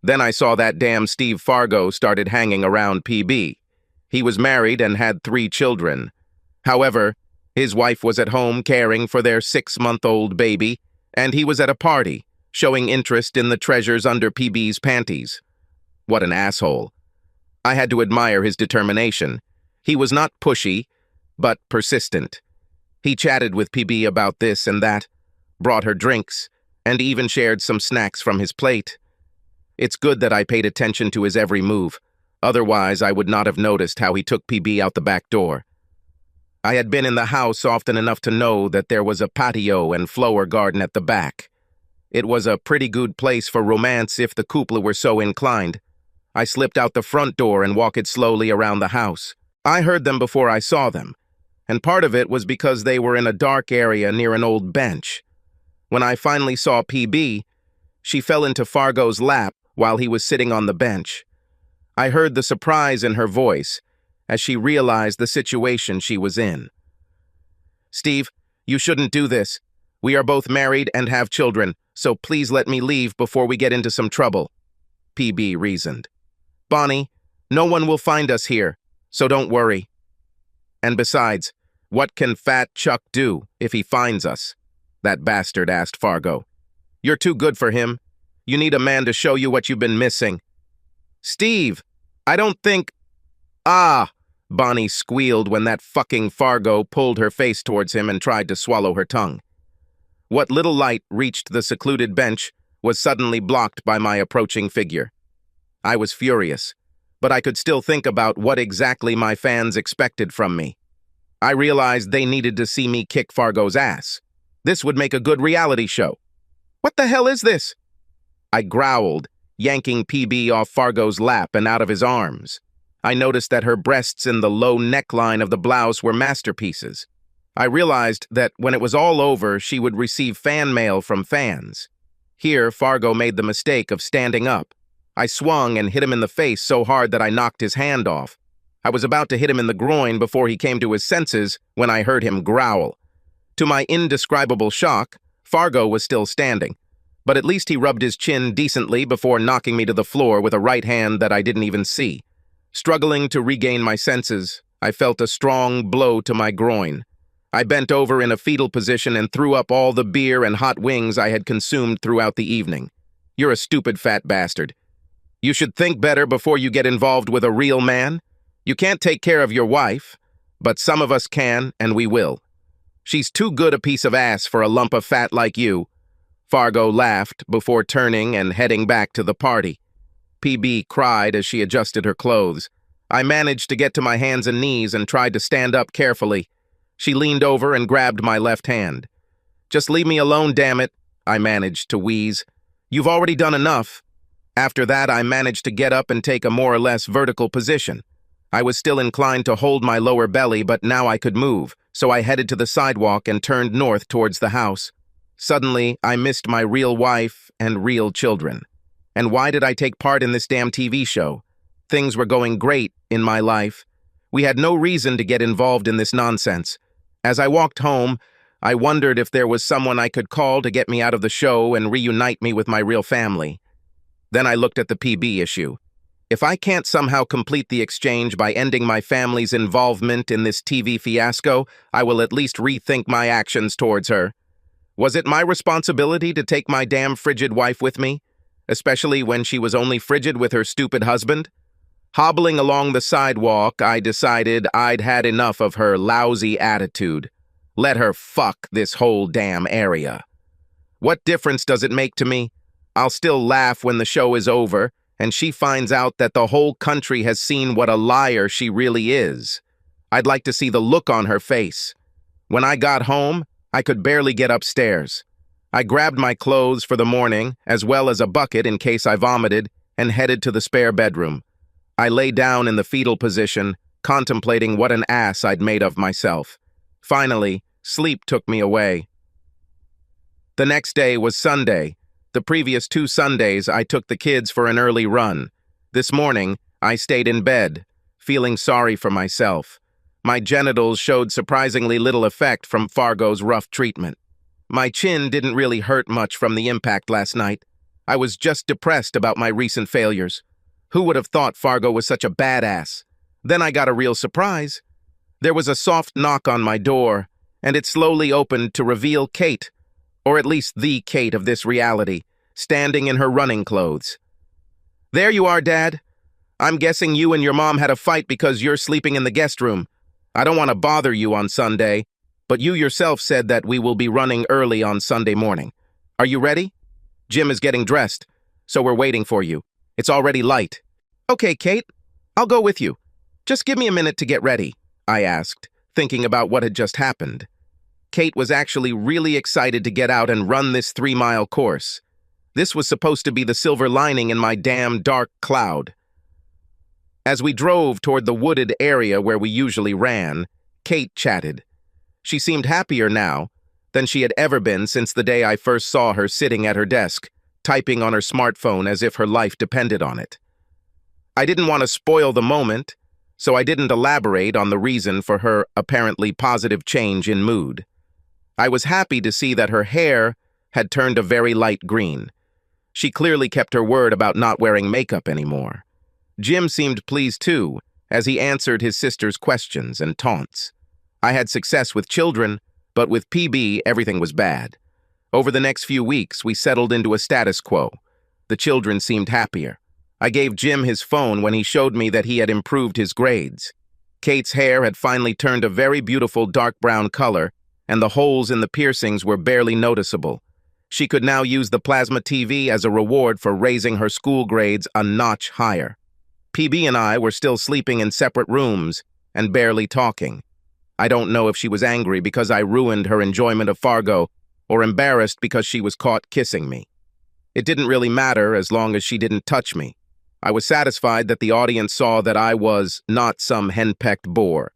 Then I saw that damn Steve Fargo started hanging around PB. He was married and had 3 children. However, his wife was at home caring for their 6-month-old baby, and he was at a party, showing interest in the treasures under PB's panties. What an asshole. I had to admire his determination. He was not pushy, but persistent. He chatted with PB about this and that, brought her drinks, and even shared some snacks from his plate. It's good that I paid attention to his every move. Otherwise, I would not have noticed how he took PB out the back door. I had been in the house often enough to know that there was a patio and flower garden at the back. It was a pretty good place for romance if the couple were so inclined. I slipped out the front door and walked slowly around the house. I heard them before I saw them, and part of it was because they were in a dark area near an old bench. When I finally saw PB, she fell into Fargo's lap while he was sitting on the bench. I heard the surprise in her voice as she realized the situation she was in. "Steve, you shouldn't do this. We are both married and have children, so please let me leave before we get into some trouble," PB reasoned. "Bonnie, no one will find us here, so don't worry. And besides, what can Fat Chuck do if he finds us?" that bastard asked Fargo. "You're too good for him. You need a man to show you what you've been missing." "Steve, I don't think—" "Ah!" Bonnie squealed when that fucking Fargo pulled her face towards him and tried to swallow her tongue. What little light reached the secluded bench was suddenly blocked by my approaching figure. I was furious, but I could still think about what exactly my fans expected from me. I realized they needed to see me kick Fargo's ass. This would make a good reality show. "What the hell is this?" I growled, yanking PB off Fargo's lap and out of his arms. I noticed that her breasts in the low neckline of the blouse were masterpieces. I realized that when it was all over, she would receive fan mail from fans. Here, Fargo made the mistake of standing up. I swung and hit him in the face so hard that I knocked his hand off. I was about to hit him in the groin before he came to his senses when I heard him growl. To my indescribable shock, Fargo was still standing, but at least he rubbed his chin decently before knocking me to the floor with a right hand that I didn't even see. Struggling to regain my senses, I felt a strong blow to my groin. I bent over in a fetal position and threw up all the beer and hot wings I had consumed throughout the evening. "You're a stupid fat bastard. You should think better before you get involved with a real man. You can't take care of your wife, but some of us can, and we will. She's too good a piece of ass for a lump of fat like you." Fargo laughed before turning and heading back to the party. PB cried as she adjusted her clothes. I managed to get to my hands and knees and tried to stand up carefully. She leaned over and grabbed my left hand. "Just leave me alone, damn it," I managed to wheeze. "You've already done enough." After that, I managed to get up and take a more or less vertical position. I was still inclined to hold my lower belly, but now I could move, so I headed to the sidewalk and turned north towards the house. Suddenly, I missed my real wife and real children. And why did I take part in this damn TV show? Things were going great in my life. We had no reason to get involved in this nonsense. As I walked home, I wondered if there was someone I could call to get me out of the show and reunite me with my real family. Then I looked at the PB issue. If I can't somehow complete the exchange by ending my family's involvement in this TV fiasco, I will at least rethink my actions towards her. Was it my responsibility to take my damn frigid wife with me? Especially when she was only frigid with her stupid husband? Hobbling along the sidewalk, I decided I'd had enough of her lousy attitude. Let her fuck this whole damn area. What difference does it make to me? I'll still laugh when the show is over, and she finds out that the whole country has seen what a liar she really is. I'd like to see the look on her face. When I got home, I could barely get upstairs. I grabbed my clothes for the morning, as well as a bucket in case I vomited, and headed to the spare bedroom. I lay down in the fetal position, contemplating what an ass I'd made of myself. Finally, sleep took me away. The next day was Sunday. The previous 2 Sundays, I took the kids for an early run. This morning, I stayed in bed, feeling sorry for myself. My genitals showed surprisingly little effect from Fargo's rough treatment. My chin didn't really hurt much from the impact last night. I was just depressed about my recent failures. Who would have thought Fargo was such a badass? Then I got a real surprise. There was a soft knock on my door, and it slowly opened to reveal Kate, or at least the Kate of this reality, standing in her running clothes. "There you are, Dad. I'm guessing you and your mom had a fight because you're sleeping in the guest room. I don't want to bother you on Sunday, but you yourself said that we will be running early on Sunday morning. Are you ready? Jim is getting dressed, so we're waiting for you. It's already light." "Okay, Kate, I'll go with you. Just give me a minute to get ready," I asked, thinking about what had just happened. Kate was actually really excited to get out and run this 3-mile course. This was supposed to be the silver lining in my damn dark cloud. As we drove toward the wooded area where we usually ran, Kate chatted. She seemed happier now than she had ever been since the day I first saw her sitting at her desk, typing on her smartphone as if her life depended on it. I didn't want to spoil the moment, so I didn't elaborate on the reason for her apparently positive change in mood. I was happy to see that her hair had turned a very light green. She clearly kept her word about not wearing makeup anymore. Jim seemed pleased too, as he answered his sister's questions and taunts. I had success with children, but with PB, everything was bad. Over the next few weeks, we settled into a status quo. The children seemed happier. I gave Jim his phone when he showed me that he had improved his grades. Kate's hair had finally turned a very beautiful dark brown color, and the holes in the piercings were barely noticeable. She could now use the plasma TV as a reward for raising her school grades a notch higher. PB and I were still sleeping in separate rooms and barely talking. I don't know if she was angry because I ruined her enjoyment of Fargo or embarrassed because she was caught kissing me. It didn't really matter as long as she didn't touch me. I was satisfied that the audience saw that I was not some henpecked bore.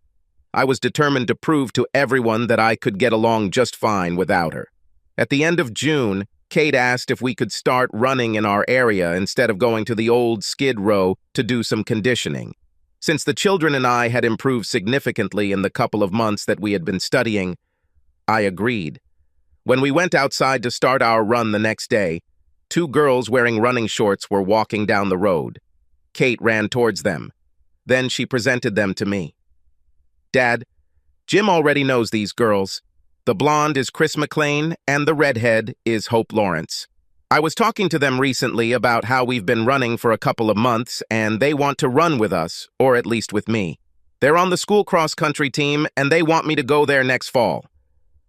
I was determined to prove to everyone that I could get along just fine without her. At the end of June, Kate asked if we could start running in our area instead of going to the old Skid Row to do some conditioning. Since the children and I had improved significantly in the couple of months that we had been studying, I agreed. When we went outside to start our run the next day, 2 girls wearing running shorts were walking down the road. Kate ran towards them. Then she presented them to me. "Dad, Jim already knows these girls. The blonde is Chris McLean, and the redhead is Hope Lawrence. I was talking to them recently about how we've been running for a couple of months, and they want to run with us, or at least with me. They're on the school cross-country team, and they want me to go there next fall.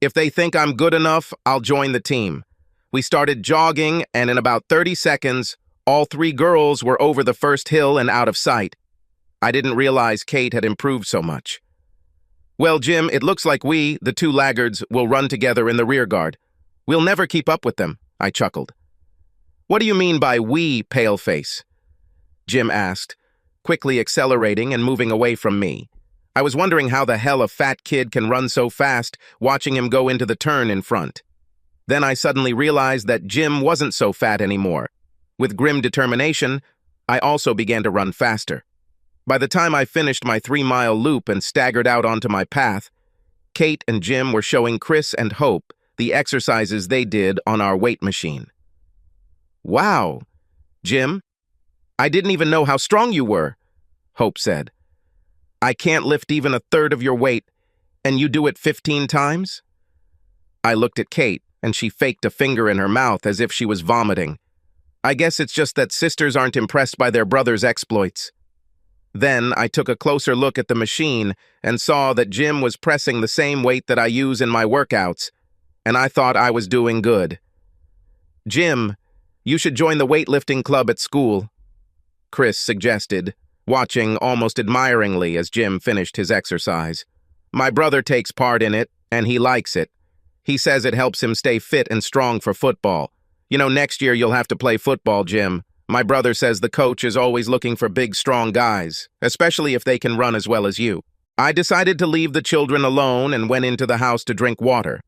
If they think I'm good enough, I'll join the team." We started jogging, and in about 30 seconds, all 3 girls were over the first hill and out of sight. I didn't realize Kate had improved so much. "Well, Jim, it looks like we, the 2 laggards, will run together in the rear guard. We'll never keep up with them," I chuckled. "What do you mean by we, paleface?" Jim asked, quickly accelerating and moving away from me. I was wondering how the hell a fat kid can run so fast, watching him go into the turn in front. Then I suddenly realized that Jim wasn't so fat anymore. With grim determination, I also began to run faster. By the time I finished my 3-mile loop and staggered out onto my path, Kate and Jim were showing Chris and Hope the exercises they did on our weight machine. "Wow, Jim, I didn't even know how strong you were," Hope said. "I can't lift even a third of your weight, and you do it 15 times?" I looked at Kate, and she faked a finger in her mouth as if she was vomiting. I guess it's just that sisters aren't impressed by their brother's exploits. Then I took a closer look at the machine and saw that Jim was pressing the same weight that I use in my workouts, and I thought I was doing good. "Jim, you should join the weightlifting club at school," Chris suggested, watching almost admiringly as Jim finished his exercise. "My brother takes part in it, and he likes it. He says it helps him stay fit and strong for football. You know, next year you'll have to play football, Jim. My brother says the coach is always looking for big, strong guys, especially if they can run as well as you." I decided to leave the children alone and went into the house to drink water.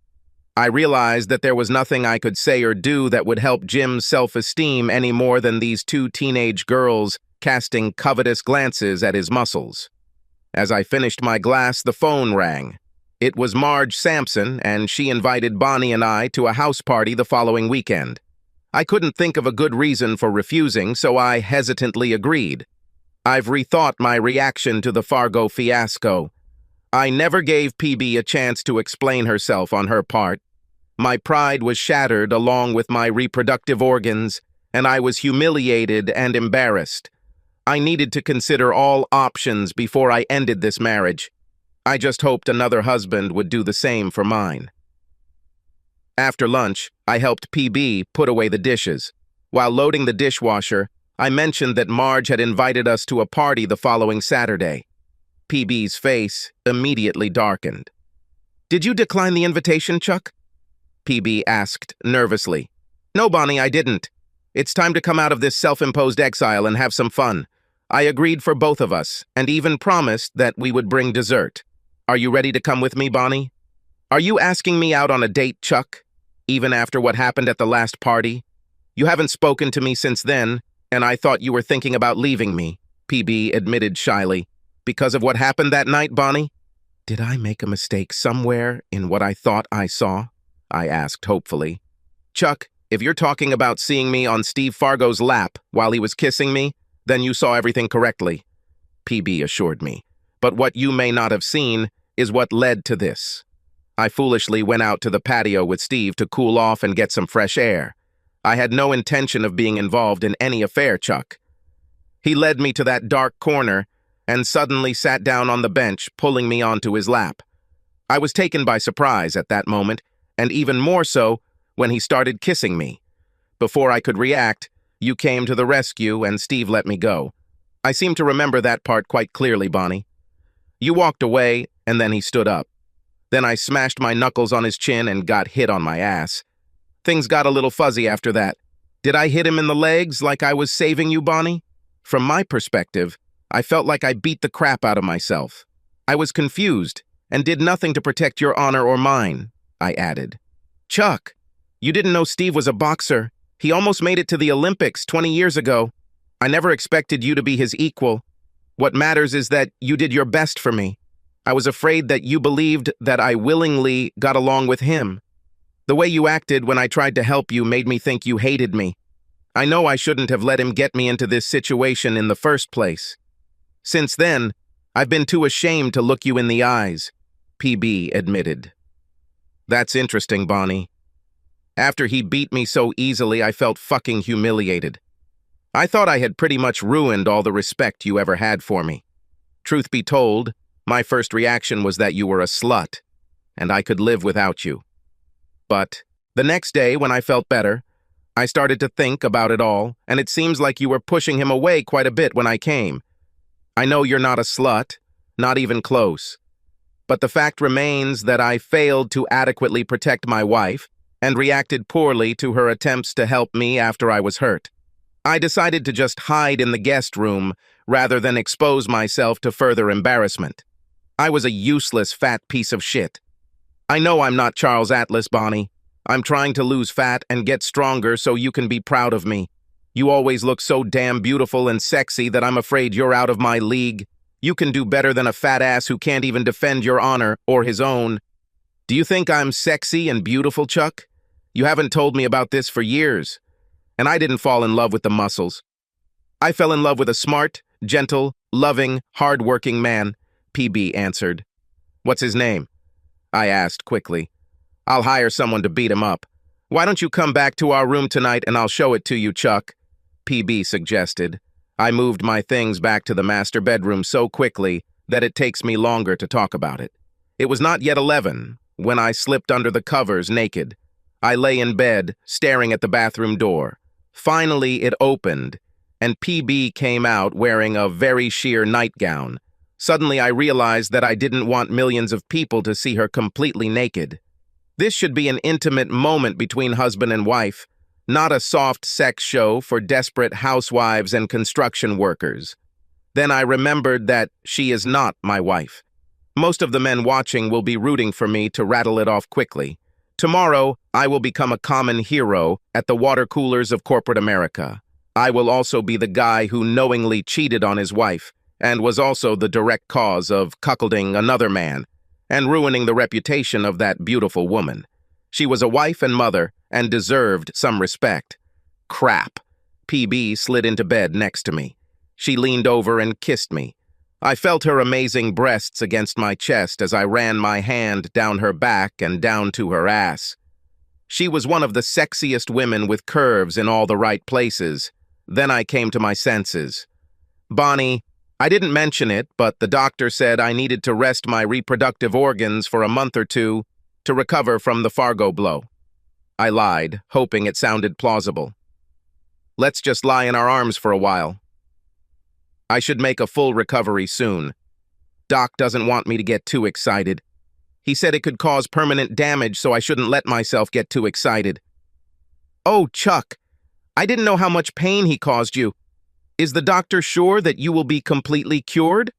I realized that there was nothing I could say or do that would help Jim's self-esteem any more than these 2 teenage girls casting covetous glances at his muscles. As I finished my glass, the phone rang. It was Marge Sampson, and she invited Bonnie and I to a house party the following weekend. I couldn't think of a good reason for refusing, so I hesitantly agreed. I've rethought my reaction to the Fargo fiasco. I never gave PB a chance to explain herself on her part. My pride was shattered along with my reproductive organs, and I was humiliated and embarrassed. I needed to consider all options before I ended this marriage. I just hoped another husband would do the same for mine. After lunch, I helped PB put away the dishes. While loading the dishwasher, I mentioned that Marge had invited us to a party the following Saturday. PB's face immediately darkened. "Did you decline the invitation, Chuck?" PB asked nervously. "No, Bonnie, I didn't. It's time to come out of this self-imposed exile and have some fun. I agreed for both of us, and even promised that we would bring dessert. Are you ready to come with me, Bonnie? Are you asking me out on a date, Chuck? Even after what happened at the last party? You haven't spoken to me since then, and I thought you were thinking about leaving me, PB admitted shyly. Because of what happened that night, Bonnie? Did I make a mistake somewhere in what I thought I saw? I asked hopefully. Chuck, if you're talking about seeing me on Steve Fargo's lap while he was kissing me, then you saw everything correctly, PB assured me. But what you may not have seen is what led to this. I foolishly went out to the patio with Steve to cool off and get some fresh air. I had no intention of being involved in any affair, Chuck. He led me to that dark corner and suddenly sat down on the bench, pulling me onto his lap. I was taken by surprise at that moment, and even more so when he started kissing me. Before I could react, you came to the rescue and Steve let me go. I seem to remember that part quite clearly, Bonnie. You walked away, and then he stood up. Then I smashed my knuckles on his chin and got hit on my ass. Things got a little fuzzy after that. Did I hit him in the legs like I was saving you, Bonnie? From my perspective, I felt like I beat the crap out of myself. I was confused and did nothing to protect your honor or mine, I added. Chuck, you didn't know Steve was a boxer. He almost made it to the Olympics 20 years ago. I never expected you to be his equal. What matters is that you did your best for me. I was afraid that you believed that I willingly got along with him. The way you acted when I tried to help you made me think you hated me. I know I shouldn't have let him get me into this situation in the first place. Since then, I've been too ashamed to look you in the eyes, PB admitted. That's interesting, Bonnie. After he beat me so easily, I felt fucking humiliated. I thought I had pretty much ruined all the respect you ever had for me. Truth be told, my first reaction was that you were a slut, and I could live without you. But the next day, when I felt better, I started to think about it all, and it seems like you were pushing him away quite a bit when I came. I know you're not a slut, not even close. But the fact remains that I failed to adequately protect my wife and reacted poorly to her attempts to help me after I was hurt. I decided to just hide in the guest room rather than expose myself to further embarrassment. I was a useless fat piece of shit. I know I'm not Charles Atlas, Bonnie. I'm trying to lose fat and get stronger so you can be proud of me. You always look so damn beautiful and sexy that I'm afraid you're out of my league. You can do better than a fat ass who can't even defend your honor or his own. Do you think I'm sexy and beautiful, Chuck? You haven't told me about this for years. And I didn't fall in love with the muscles. I fell in love with a smart, gentle, loving, hard-working man, PB answered. What's his name? I asked quickly. I'll hire someone to beat him up. Why don't you come back to our room tonight and I'll show it to you, Chuck? PB suggested. I moved my things back to the master bedroom so quickly that it takes me longer to talk about it. It was not yet 11 when I slipped under the covers naked. I lay in bed, staring at the bathroom door. Finally, it opened, and PB came out wearing a very sheer nightgown. Suddenly, I realized that I didn't want millions of people to see her completely naked. This should be an intimate moment between husband and wife, not a soft sex show for desperate housewives and construction workers. Then I remembered that she is not my wife. Most of the men watching will be rooting for me to rattle it off quickly. Tomorrow, I will become a common hero at the water coolers of corporate America. I will also be the guy who knowingly cheated on his wife and was also the direct cause of cuckolding another man and ruining the reputation of that beautiful woman. She was a wife and mother and deserved some respect. Crap. PB slid into bed next to me. She leaned over and kissed me. I felt her amazing breasts against my chest as I ran my hand down her back and down to her ass. She was one of the sexiest women with curves in all the right places. Then I came to my senses. Bonnie, I didn't mention it, but the doctor said I needed to rest my reproductive organs for a month or two to recover from the Fargo blow. I lied, hoping it sounded plausible. Let's just lie in our arms for a while. I should make a full recovery soon. Doc doesn't want me to get too excited. He said it could cause permanent damage, so I shouldn't let myself get too excited. Oh, Chuck, I didn't know how much pain he caused you. Is the doctor sure that you will be completely cured?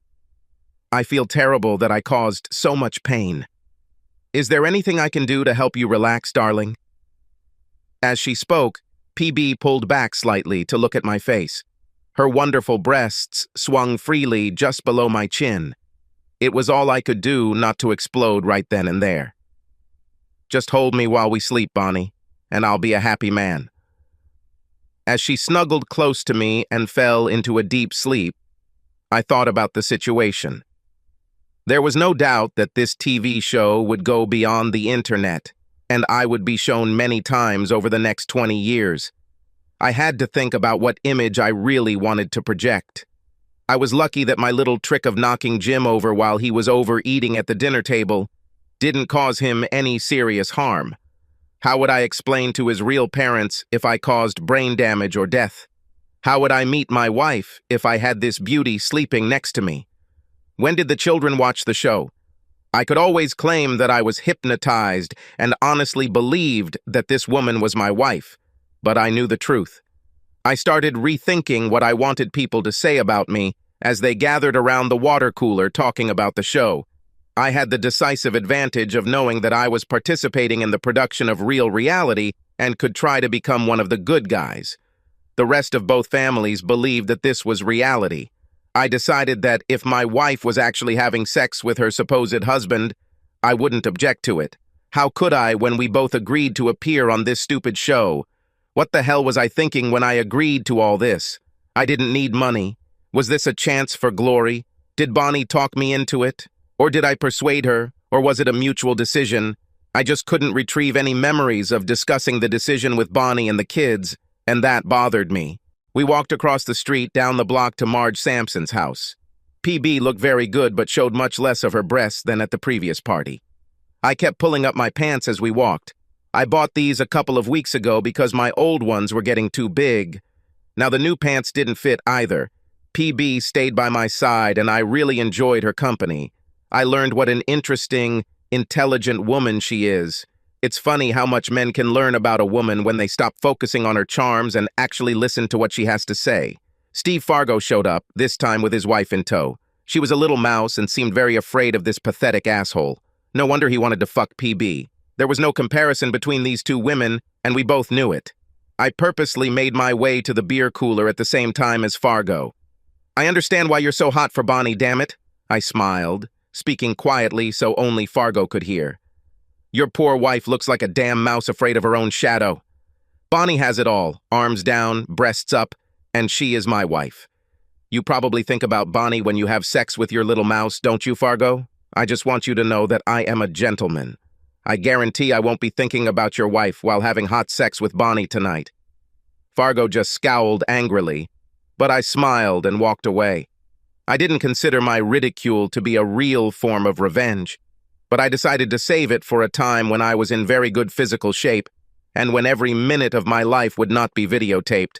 I feel terrible that I caused so much pain. Is there anything I can do to help you relax, darling? As she spoke, PB pulled back slightly to look at my face. Her wonderful breasts swung freely just below my chin. It was all I could do not to explode right then and there. "Just hold me while we sleep, Bonnie, and I'll be a happy man." As she snuggled close to me and fell into a deep sleep, I thought about the situation. There was no doubt that this TV show would go beyond the internet, and I would be shown many times over the next 20 years. I had to think about what image I really wanted to project. I was lucky that my little trick of knocking Jim over while he was overeating at the dinner table didn't cause him any serious harm. How would I explain to his real parents if I caused brain damage or death? How would I meet my wife if I had this beauty sleeping next to me? When did the children watch the show? I could always claim that I was hypnotized and honestly believed that this woman was my wife, but I knew the truth. I started rethinking what I wanted people to say about me as they gathered around the water cooler talking about the show. I had the decisive advantage of knowing that I was participating in the production of real reality and could try to become one of the good guys. The rest of both families believed that this was reality. I decided that if my wife was actually having sex with her supposed husband, I wouldn't object to it. How could I when we both agreed to appear on this stupid show? What the hell was I thinking when I agreed to all this? I didn't need money. Was this a chance for glory? Did Bonnie talk me into it? Or did I persuade her? Or was it a mutual decision? I just couldn't retrieve any memories of discussing the decision with Bonnie and the kids, and that bothered me. We walked across the street down the block to Marge Sampson's house. PB looked very good but showed much less of her breasts than at the previous party. I kept pulling up my pants as we walked. I bought these a couple of weeks ago because my old ones were getting too big. Now the new pants didn't fit either. PB stayed by my side and I really enjoyed her company. I learned what an interesting, intelligent woman she is. It's funny how much men can learn about a woman when they stop focusing on her charms and actually listen to what she has to say. Steve Fargo showed up, this time with his wife in tow. She was a little mouse and seemed very afraid of this pathetic asshole. No wonder he wanted to fuck PB. There was no comparison between these two women, and we both knew it. I purposely made my way to the beer cooler at the same time as Fargo. "I understand why you're so hot for Bonnie, damn it," I smiled, speaking quietly so only Fargo could hear. "Your poor wife looks like a damn mouse afraid of her own shadow. Bonnie has it all, arms down, breasts up, and she is my wife. You probably think about Bonnie when you have sex with your little mouse, don't you, Fargo? I just want you to know that I am a gentleman. I guarantee I won't be thinking about your wife while having hot sex with Bonnie tonight." Fargo just scowled angrily, but I smiled and walked away. I didn't consider my ridicule to be a real form of revenge, but I decided to save it for a time when I was in very good physical shape and when every minute of my life would not be videotaped.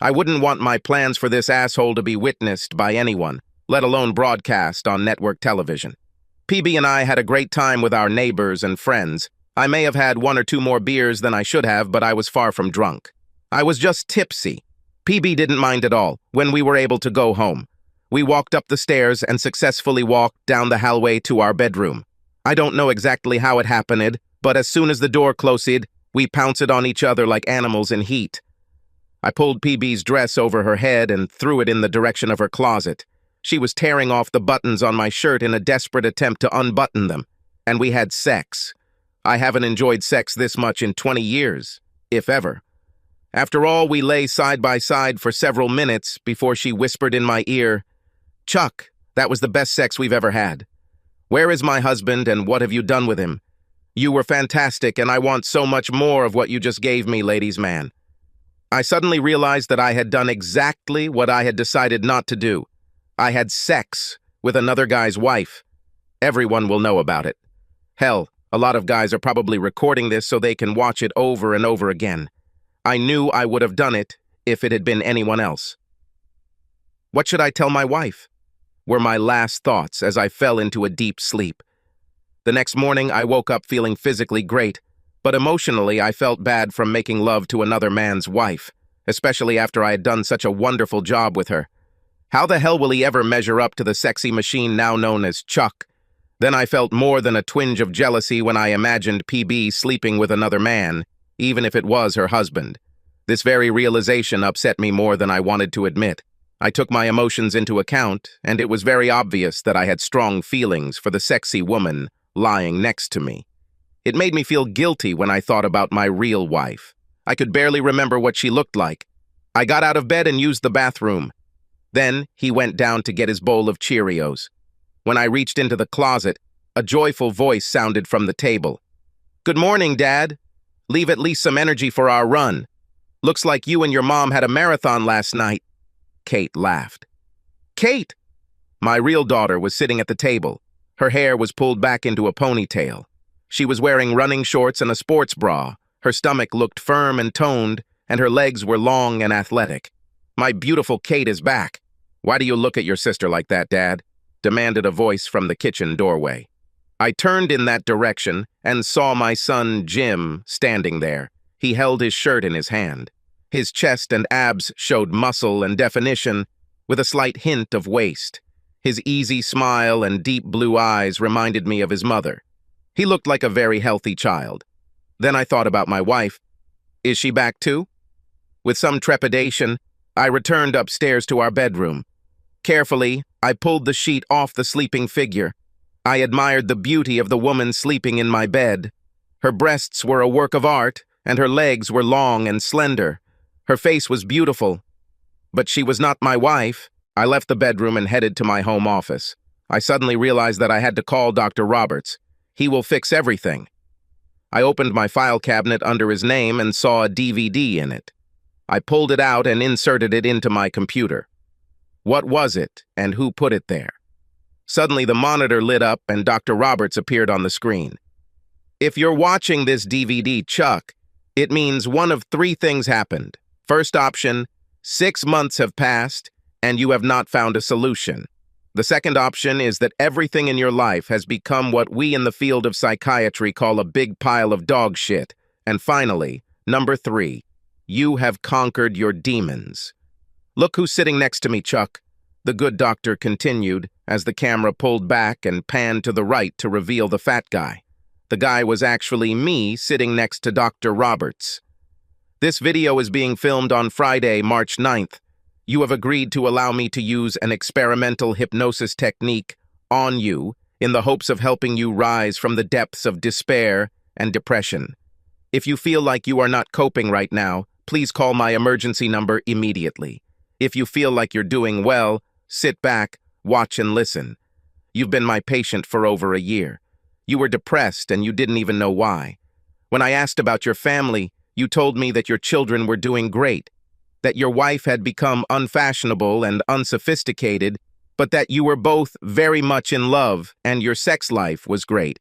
I wouldn't want my plans for this asshole to be witnessed by anyone, let alone broadcast on network television. PB and I had a great time with our neighbors and friends. I may have had 1 or 2 more beers than I should have, but I was far from drunk. I was just tipsy. PB didn't mind at all when we were able to go home. We walked up the stairs and successfully walked down the hallway to our bedroom. I don't know exactly how it happened, but as soon as the door closed, we pounced on each other like animals in heat. I pulled PB's dress over her head and threw it in the direction of her closet. She was tearing off the buttons on my shirt in a desperate attempt to unbutton them, and we had sex. I haven't enjoyed sex this much in 20 years, if ever. After all, we lay side by side for several minutes before she whispered in my ear, "Chuck, that was the best sex we've ever had. Where is my husband and what have you done with him? You were fantastic and I want so much more of what you just gave me, ladies' man." I suddenly realized that I had done exactly what I had decided not to do. I had sex with another guy's wife. Everyone will know about it. Hell, a lot of guys are probably recording this so they can watch it over and over again. I knew I would have done it if it had been anyone else. What should I tell my wife? Were my last thoughts as I fell into a deep sleep. The next morning, I woke up feeling physically great, but emotionally, I felt bad from making love to another man's wife, especially after I had done such a wonderful job with her. How the hell will he ever measure up to the sexy machine now known as Chuck? Then I felt more than a twinge of jealousy when I imagined PB sleeping with another man, even if it was her husband. This very realization upset me more than I wanted to admit. I took my emotions into account, and it was very obvious that I had strong feelings for the sexy woman lying next to me. It made me feel guilty when I thought about my real wife. I could barely remember what she looked like. I got out of bed and used the bathroom. Then he went down to get his bowl of Cheerios. When I reached into the closet, a joyful voice sounded from the table. "Good morning, Dad. Leave at least some energy for our run. Looks like you and your mom had a marathon last night." Kate laughed. Kate! My real daughter was sitting at the table. Her hair was pulled back into a ponytail. She was wearing running shorts and a sports bra. Her stomach looked firm and toned, and her legs were long and athletic. "My beautiful Kate is back. Why do you look at your sister like that, Dad?" demanded a voice from the kitchen doorway. I turned in that direction and saw my son, Jim, standing there. He held his shirt in his hand. His chest and abs showed muscle and definition, with a slight hint of waist. His easy smile and deep blue eyes reminded me of his mother. He looked like a very healthy child. Then I thought about my wife. Is she back too? With some trepidation, I returned upstairs to our bedroom. Carefully, I pulled the sheet off the sleeping figure. I admired the beauty of the woman sleeping in my bed. Her breasts were a work of art, and her legs were long and slender. Her face was beautiful. But she was not my wife. I left the bedroom and headed to my home office. I suddenly realized that I had to call Dr. Roberts. He will fix everything. I opened my file cabinet under his name and saw a DVD in it. I pulled it out and inserted it into my computer. What was it, and who put it there? Suddenly, the monitor lit up and Dr. Roberts appeared on the screen. If you're watching this DVD, Chuck, it means one of three things happened. First option, 6 months have passed and you have not found a solution. The second option is that everything in your life has become what we in the field of psychiatry call a big pile of dog shit. And finally, number 3, you have conquered your demons. Look who's sitting next to me, Chuck, the good doctor continued as the camera pulled back and panned to the right to reveal the fat guy. The guy was actually me sitting next to Dr. Roberts. This video is being filmed on Friday, March 9th. You have agreed to allow me to use an experimental hypnosis technique on you in the hopes of helping you rise from the depths of despair and depression. If you feel like you are not coping right now, please call my emergency number immediately. If you feel like you're doing well, sit back, watch and listen. You've been my patient for over a year. You were depressed and you didn't even know why. When I asked about your family, you told me that your children were doing great, that your wife had become unfashionable and unsophisticated, but that you were both very much in love and your sex life was great.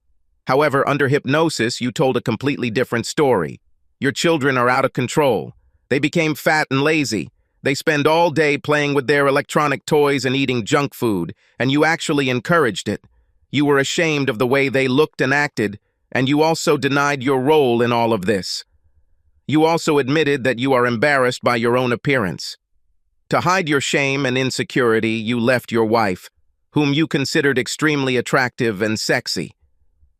However, under hypnosis, you told a completely different story. Your children are out of control. They became fat and lazy. They spend all day playing with their electronic toys and eating junk food, and you actually encouraged it. You were ashamed of the way they looked and acted, and you also denied your role in all of this. You also admitted that you are embarrassed by your own appearance. To hide your shame and insecurity, you left your wife, whom you considered extremely attractive and sexy.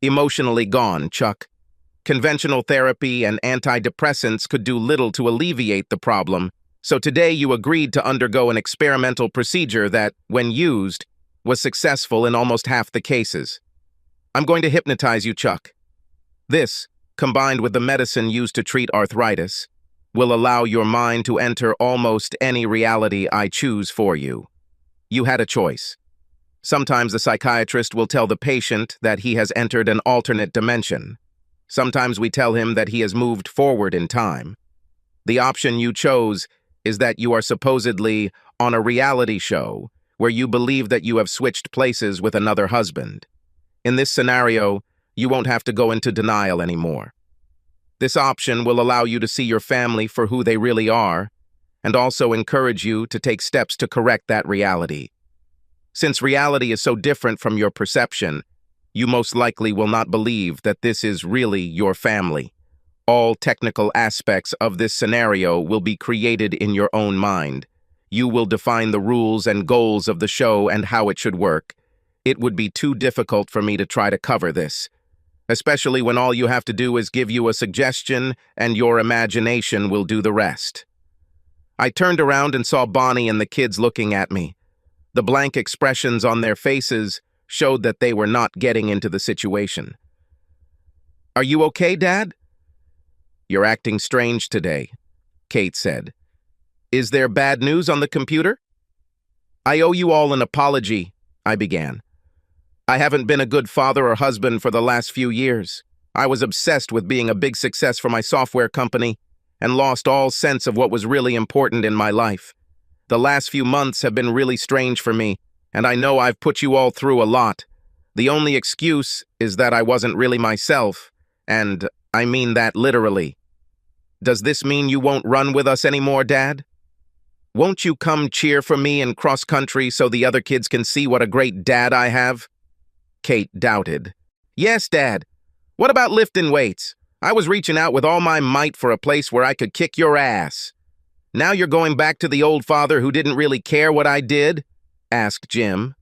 Emotionally gone, Chuck. Conventional therapy and antidepressants could do little to alleviate the problem, so today you agreed to undergo an experimental procedure that, when used, was successful in almost half the cases. I'm going to hypnotize you, Chuck. This, combined with the medicine used to treat arthritis, will allow your mind to enter almost any reality I choose for you. You had a choice. Sometimes the psychiatrist will tell the patient that he has entered an alternate dimension. Sometimes we tell him that he has moved forward in time. The option you chose is that you are supposedly on a reality show where you believe that you have switched places with another husband. In this scenario, you won't have to go into denial anymore. This option will allow you to see your family for who they really are, and also encourage you to take steps to correct that reality. Since reality is so different from your perception, you most likely will not believe that this is really your family. All technical aspects of this scenario will be created in your own mind. You will define the rules and goals of the show and how it should work. It would be too difficult for me to try to cover this. especially when all you have to do is give you a suggestion and your imagination will do the rest. I turned around and saw Bonnie and the kids looking at me. The blank expressions on their faces showed that they were not getting into the situation. "Are you okay, Dad?" "You're acting strange today," Kate said. "Is there bad news on the computer?" "I owe you all an apology," I began. "I haven't been a good father or husband for the last few years. I was obsessed with being a big success for my software company and lost all sense of what was really important in my life. The last few months have been really strange for me, and I know I've put you all through a lot. The only excuse is that I wasn't really myself, and I mean that literally. Does this mean you won't run with us anymore, Dad? Won't you come cheer for me in cross-country so the other kids can see what a great dad I have?" Kate doubted. "Yes, Dad. What about lifting weights? I was reaching out with all my might for a place where I could kick your ass. Now you're going back to the old father who didn't really care what I did?" asked Jim.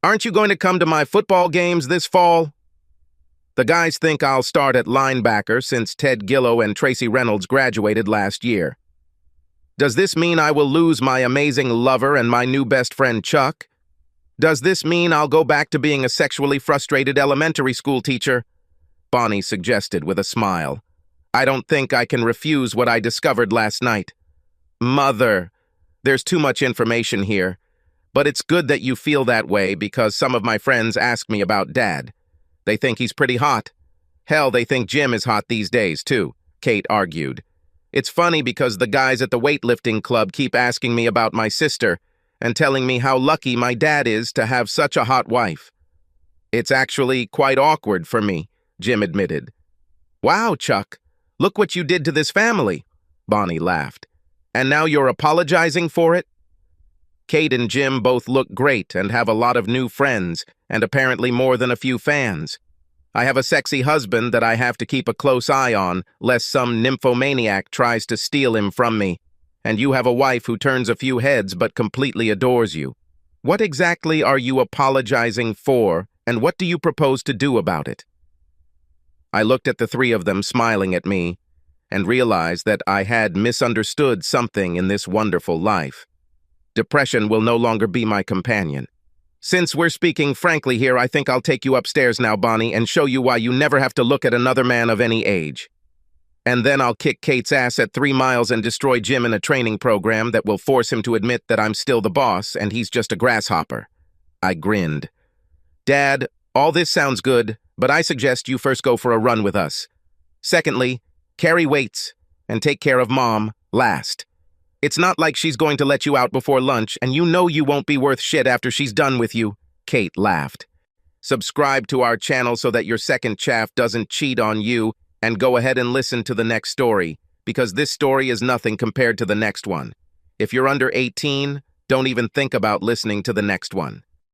"Aren't you going to come to my football games this fall?" "The guys think I'll start at linebacker since Ted Gillow and Tracy Reynolds graduated last year. Does this mean I will lose my amazing lover and my new best friend Chuck? Does this mean I'll go back to being a sexually frustrated elementary school teacher?" Bonnie suggested with a smile. "I don't think I can refuse what I discovered last night." "Mother, there's too much information here. But it's good that you feel that way because some of my friends ask me about Dad. They think he's pretty hot. Hell, they think Jim is hot these days, too," Kate argued. "It's funny because the guys at the weightlifting club keep asking me about my sister and telling me how lucky my dad is to have such a hot wife." "It's actually quite awkward for me," Jim admitted. "Wow, Chuck, look what you did to this family," Bonnie laughed. "And now you're apologizing for it?" Kate and Jim both look great and have a lot of new friends and apparently more than a few fans. I have a sexy husband that I have to keep a close eye on lest some nymphomaniac tries to steal him from me. And you have a wife who turns a few heads but completely adores you. What exactly are you apologizing for, and what do you propose to do about it?" I looked at the three of them smiling at me and realized that I had misunderstood something in this wonderful life. Depression will no longer be my companion. "Since we're speaking frankly here, I think I'll take you upstairs now, Bonnie, and show you why you never have to look at another man of any age. And then I'll kick Kate's ass at 3 miles and destroy Jim in a training program that will force him to admit that I'm still the boss and he's just a grasshopper." I grinned. "Dad, all this sounds good, but I suggest you first go for a run with us. Secondly, carry weights and take care of Mom last. It's not like she's going to let you out before lunch, and you know you won't be worth shit after she's done with you." Kate laughed. "Subscribe to our channel so that your second chaff doesn't cheat on you, and go ahead and listen to the next story, because this story is nothing compared to the next one. If you're under 18, don't even think about listening to the next one."